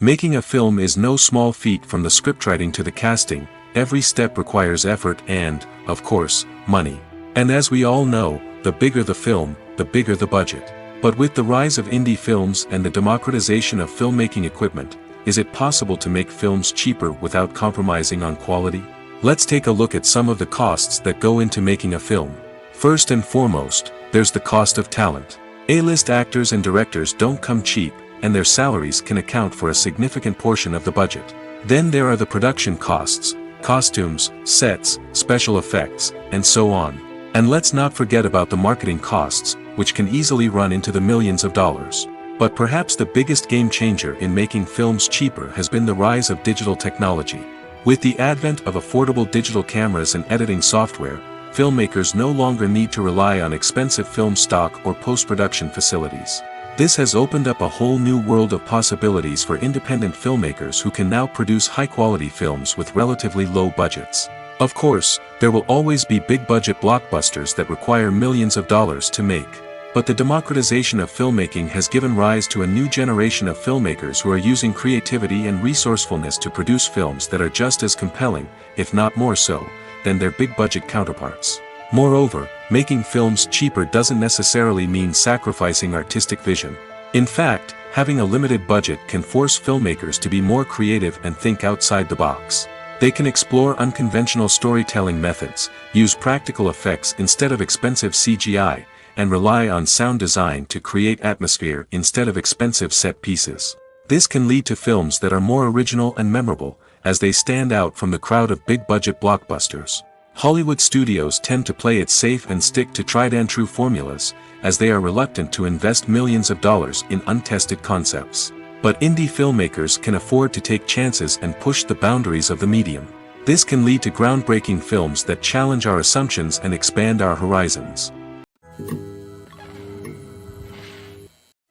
Making a film is no small feat. From the scriptwriting to the casting, every step requires effort and, of course, money. And as we all know, the bigger the film, the bigger the budget. But with the rise of indie films and the democratization of filmmaking equipment, is it possible to make films cheaper without compromising on quality? Let's take a look at some of the costs that go into making a film. First and foremost, there's the cost of talent. A-list actors and directors don't come cheap, and their salaries can account for a significant portion of the budget. Then there are the production costs, costumes, sets, special effects, and so on. And let's not forget about the marketing costs, which can easily run into the millions of dollars. But perhaps the biggest game changer in making films cheaper has been the rise of digital technology. With the advent of affordable digital cameras and editing software, filmmakers no longer need to rely on expensive film stock or post-production facilities. This has opened up a whole new world of possibilities for independent filmmakers who can now produce high-quality films with relatively low budgets. Of course, there will always be big-budget blockbusters that require millions of dollars to make. But the democratization of filmmaking has given rise to a new generation of filmmakers who are using creativity and resourcefulness to produce films that are just as compelling, if not more so, than their big-budget counterparts. Moreover, making films cheaper doesn't necessarily mean sacrificing artistic vision. In fact, having a limited budget can force filmmakers to be more creative and think outside the box. They can explore unconventional storytelling methods, use practical effects instead of expensive CGI, and rely on sound design to create atmosphere instead of expensive set pieces. This can lead to films that are more original and memorable, as they stand out from the crowd of big-budget blockbusters. Hollywood studios tend to play it safe and stick to tried-and-true formulas, as they are reluctant to invest millions of dollars in untested concepts. But indie filmmakers can afford to take chances and push the boundaries of the medium. This can lead to groundbreaking films that challenge our assumptions and expand our horizons.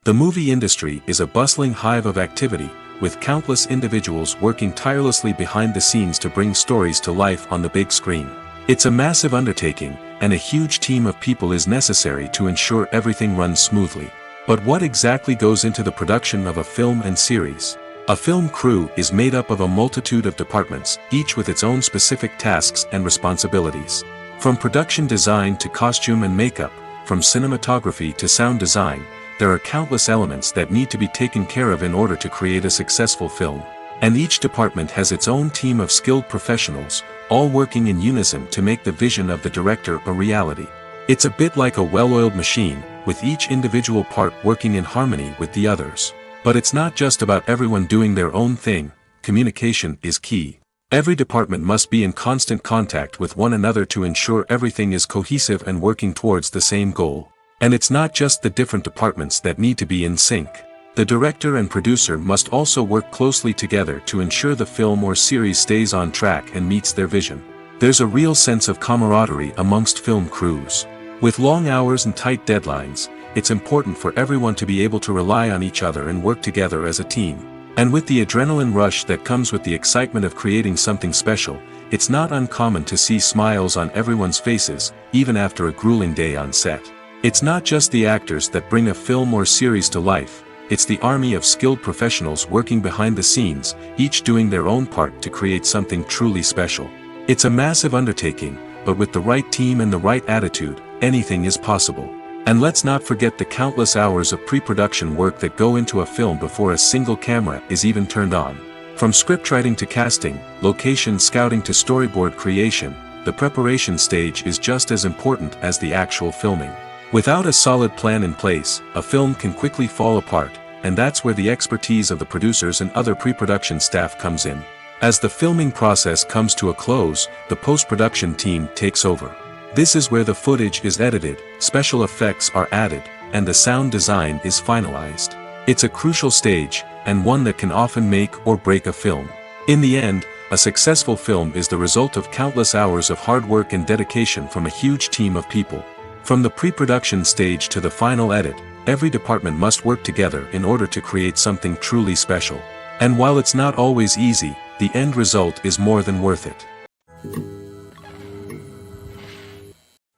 The movie industry is a bustling hive of activity, with countless individuals working tirelessly behind the scenes to bring stories to life on the big screen. It's a massive undertaking, and a huge team of people is necessary to ensure everything runs smoothly. But what exactly goes into the production of a film and series? A film crew is made up of a multitude of departments, each with its own specific tasks and responsibilities. From production design to costume and makeup, from cinematography to sound design, there are countless elements that need to be taken care of in order to create a successful film. And each department has its own team of skilled professionals, all working in unison to make the vision of the director a reality. It's a bit like a well-oiled machine, with each individual part working in harmony with the others. But it's not just about everyone doing their own thing. Communication is key. Every department must be in constant contact with one another to ensure everything is cohesive and working towards the same goal. And it's not just the different departments that need to be in sync. The director and producer must also work closely together to ensure the film or series stays on track and meets their vision. There's a real sense of camaraderie amongst film crews. With long hours and tight deadlines, it's important for everyone to be able to rely on each other and work together as a team. And with the adrenaline rush that comes with the excitement of creating something special, it's not uncommon to see smiles on everyone's faces, even after a grueling day on set. It's not just the actors that bring a film or series to life. It's the army of skilled professionals working behind the scenes, each doing their own part to create something truly special. It's a massive undertaking, but with the right team and the right attitude, anything is possible. And let's not forget the countless hours of pre-production work that go into a film before a single camera is even turned on. From scriptwriting to casting, location scouting to storyboard creation, the preparation stage is just as important as the actual filming. Without a solid plan in place, a film can quickly fall apart, and that's where the expertise of the producers and other pre-production staff comes in. As the filming process comes to a close, the post-production team takes over. This is where the footage is edited, special effects are added, and the sound design is finalized. It's a crucial stage, and one that can often make or break a film. In the end, a successful film is the result of countless hours of hard work and dedication from a huge team of people. From the pre-production stage to the final edit, every department must work together in order to create something truly special. And while it's not always easy, the end result is more than worth it.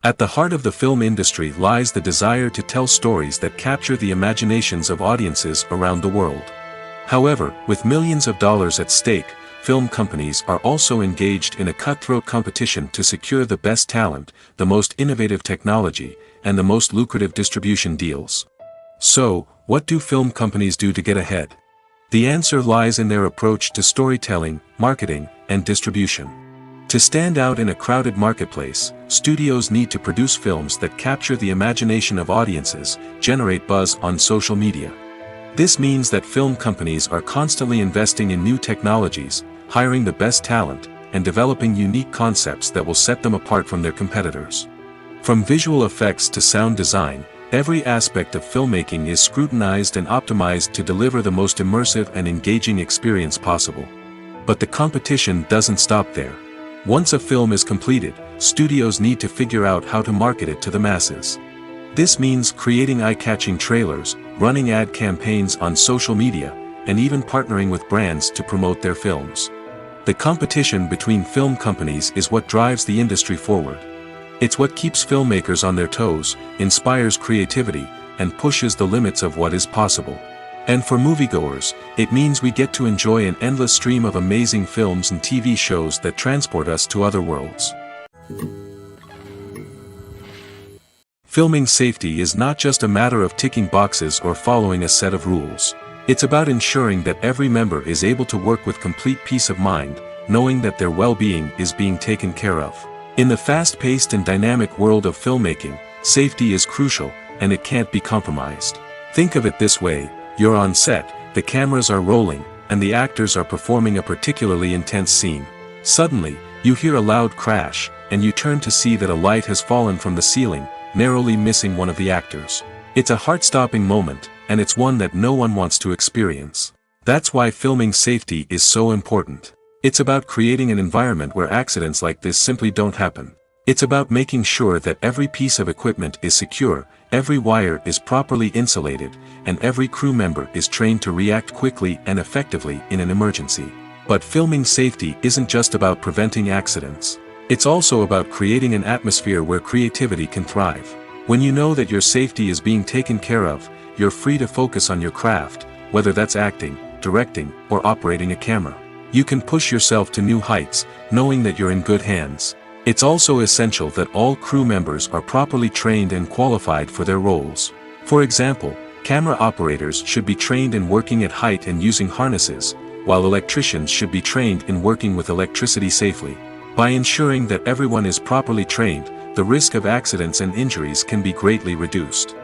At the heart of the film industry lies the desire to tell stories that capture the imaginations of audiences around the world. However, with millions of dollars at stake, film companies are also engaged in a cutthroat competition to secure the best talent, the most innovative technology, and the most lucrative distribution deals. So, what do film companies do to get ahead? The answer lies in their approach to storytelling, marketing, and distribution. To stand out in a crowded marketplace, studios need to produce films that capture the imagination of audiences, generate buzz on social media. This means that film companies are constantly investing in new technologies, hiring the best talent, and developing unique concepts that will set them apart from their competitors. From visual effects to sound design, every aspect of filmmaking is scrutinized and optimized to deliver the most immersive and engaging experience possible. But the competition doesn't stop there. Once a film is completed, studios need to figure out how to market it to the masses. This means creating eye-catching trailers, running ad campaigns on social media, and even partnering with brands to promote their films. The competition between film companies is what drives the industry forward. It's what keeps filmmakers on their toes, inspires creativity, and pushes the limits of what is possible. And for moviegoers, it means we get to enjoy an endless stream of amazing films and TV shows that transport us to other worlds. Filming safety is not just a matter of ticking boxes or following a set of rules. It's about ensuring that every member is able to work with complete peace of mind, knowing that their well-being is being taken care of. In the fast-paced and dynamic world of filmmaking, safety is crucial, and it can't be compromised. Think of it this way. You're on set, the cameras are rolling, and the actors are performing a particularly intense scene. Suddenly, you hear a loud crash, and you turn to see that a light has fallen from the ceiling, narrowly missing one of the actors. It's a heart-stopping moment, and it's one that no one wants to experience. That's why filming safety is so important. It's about creating an environment where accidents like this simply don't happen. It's about making sure that every piece of equipment is secure, every wire is properly insulated, and every crew member is trained to react quickly and effectively in an emergency. But filming safety isn't just about preventing accidents. It's also about creating an atmosphere where creativity can thrive. When you know that your safety is being taken care of, you're free to focus on your craft, whether that's acting, directing, or operating a camera. You can push yourself to new heights, knowing that you're in good hands. It's also essential that all crew members are properly trained and qualified for their roles. For example, camera operators should be trained in working at height and using harnesses, while electricians should be trained in working with electricity safely. By ensuring that everyone is properly trained, the risk of accidents and injuries can be greatly reduced.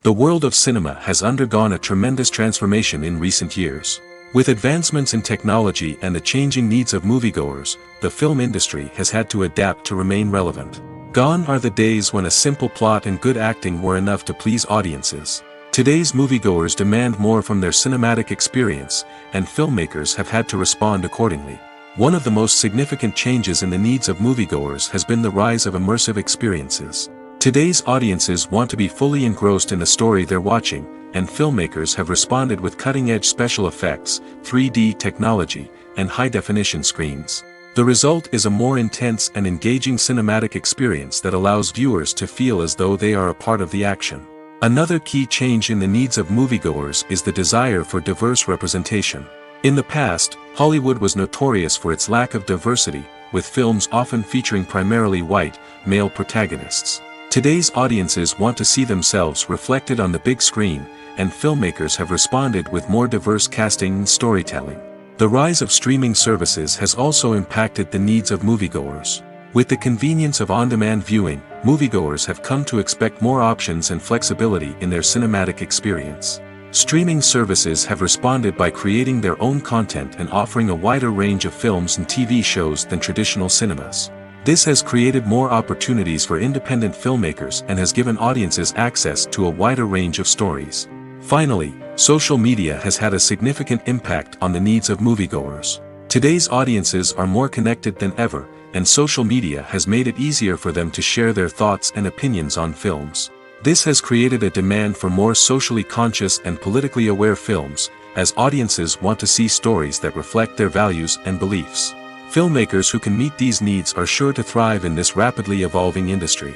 The world of cinema has undergone a tremendous transformation in recent years. With advancements in technology and the changing needs of moviegoers, the film industry has had to adapt to remain relevant. Gone are the days when a simple plot and good acting were enough to please audiences. Today's moviegoers demand more from their cinematic experience, and filmmakers have had to respond accordingly. One of the most significant changes in the needs of moviegoers has been the rise of immersive experiences. Today's audiences want to be fully engrossed in the story they're watching, and filmmakers have responded with cutting-edge special effects, 3D technology, and high-definition screens. The result is a more intense and engaging cinematic experience that allows viewers to feel as though they are a part of the action. Another key change in the needs of moviegoers is the desire for diverse representation. In the past, Hollywood was notorious for its lack of diversity, with films often featuring primarily white, male protagonists. Today's audiences want to see themselves reflected on the big screen, and filmmakers have responded with more diverse casting and storytelling. The rise of streaming services has also impacted the needs of moviegoers. With the convenience of on-demand viewing, moviegoers have come to expect more options and flexibility in their cinematic experience. Streaming services have responded by creating their own content and offering a wider range of films and TV shows than traditional cinemas. This has created more opportunities for independent filmmakers and has given audiences access to a wider range of stories. Finally, social media has had a significant impact on the needs of moviegoers. Today's audiences are more connected than ever, and social media has made it easier for them to share their thoughts and opinions on films. This has created a demand for more socially conscious and politically aware films, as audiences want to see stories that reflect their values and beliefs. Filmmakers who can meet these needs are sure to thrive in this rapidly evolving industry.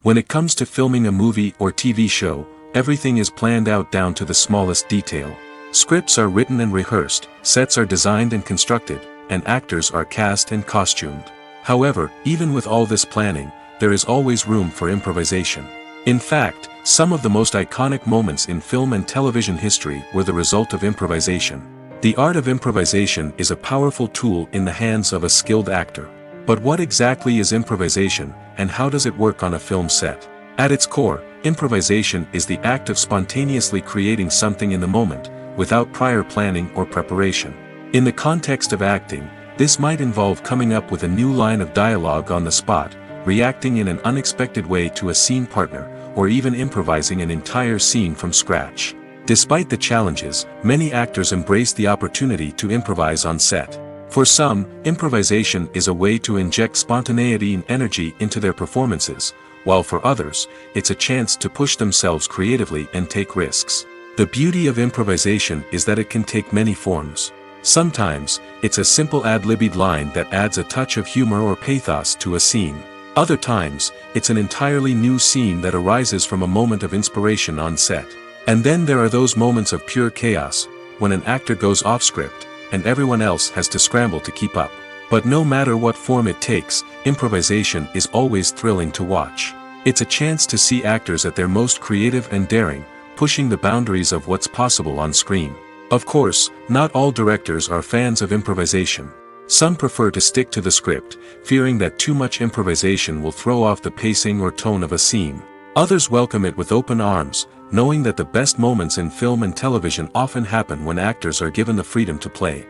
When it comes to filming a movie or TV show, everything is planned out down to the smallest detail. Scripts are written and rehearsed, sets are designed and constructed, and actors are cast and costumed. However, even with all this planning, there is always room for improvisation. In fact, some of the most iconic moments in film and television history were the result of improvisation. The art of improvisation is a powerful tool in the hands of a skilled actor. But what exactly is improvisation, and how does it work on a film set? At its core, improvisation is the act of spontaneously creating something in the moment, without prior planning or preparation. In the context of acting, this might involve coming up with a new line of dialogue on the spot, reacting in an unexpected way to a scene partner, or even improvising an entire scene from scratch. Despite the challenges, many actors embrace the opportunity to improvise on set. For some, improvisation is a way to inject spontaneity and energy into their performances, while for others, it's a chance to push themselves creatively and take risks. The beauty of improvisation is that it can take many forms. Sometimes, it's a simple ad-libbed line that adds a touch of humor or pathos to a scene. Other times, it's an entirely new scene that arises from a moment of inspiration on set. And then there are those moments of pure chaos, when an actor goes off script, and everyone else has to scramble to keep up. But no matter what form it takes, improvisation is always thrilling to watch. It's a chance to see actors at their most creative and daring, pushing the boundaries of what's possible on screen. Of course, not all directors are fans of improvisation. Some prefer to stick to the script, fearing that too much improvisation will throw off the pacing or tone of a scene. Others welcome it with open arms, knowing that the best moments in film and television often happen when actors are given the freedom to play.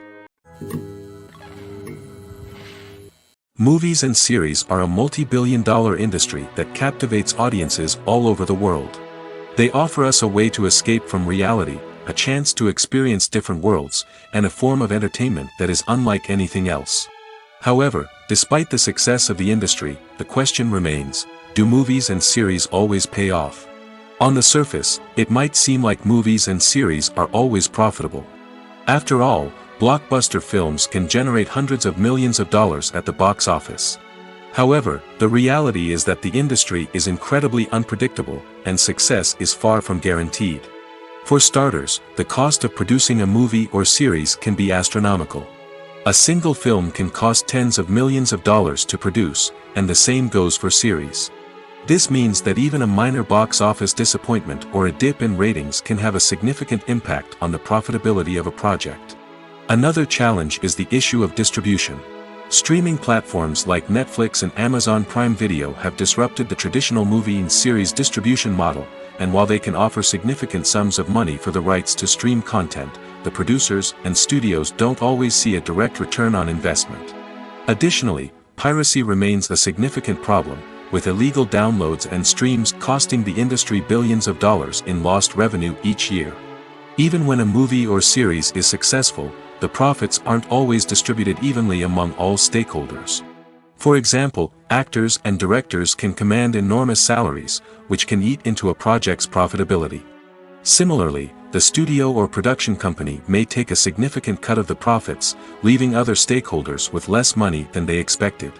Movies and series are a multi-billion-dollar industry that captivates audiences all over the world. They offer us a way to escape from reality, a chance to experience different worlds, and a form of entertainment that is unlike anything else. However, despite the success of the industry, the question remains, do movies and series always pay off? On the surface, it might seem like movies and series are always profitable. After all, blockbuster films can generate hundreds of millions of dollars at the box office. However, the reality is that the industry is incredibly unpredictable, and success is far from guaranteed. For starters, the cost of producing a movie or series can be astronomical. A single film can cost tens of millions of dollars to produce, and the same goes for series. This means that even a minor box office disappointment or a dip in ratings can have a significant impact on the profitability of a project. Another challenge is the issue of distribution. Streaming platforms like Netflix and Amazon Prime Video have disrupted the traditional movie and series distribution model, and while they can offer significant sums of money for the rights to stream content, the producers and studios don't always see a direct return on investment. Additionally, piracy remains a significant problem, with illegal downloads and streams costing the industry billions of dollars in lost revenue each year. Even when a movie or series is successful, the profits aren't always distributed evenly among all stakeholders. For example, actors and directors can command enormous salaries, which can eat into a project's profitability. Similarly, the studio or production company may take a significant cut of the profits, leaving other stakeholders with less money than they expected.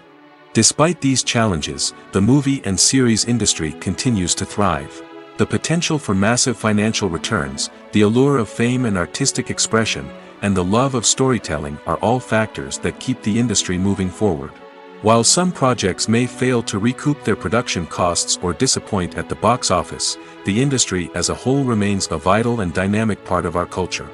Despite these challenges, the movie and series industry continues to thrive. The potential for massive financial returns, the allure of fame and artistic expression, and the love of storytelling are all factors that keep the industry moving forward. While some projects may fail to recoup their production costs or disappoint at the box office, the industry as a whole remains a vital and dynamic part of our culture.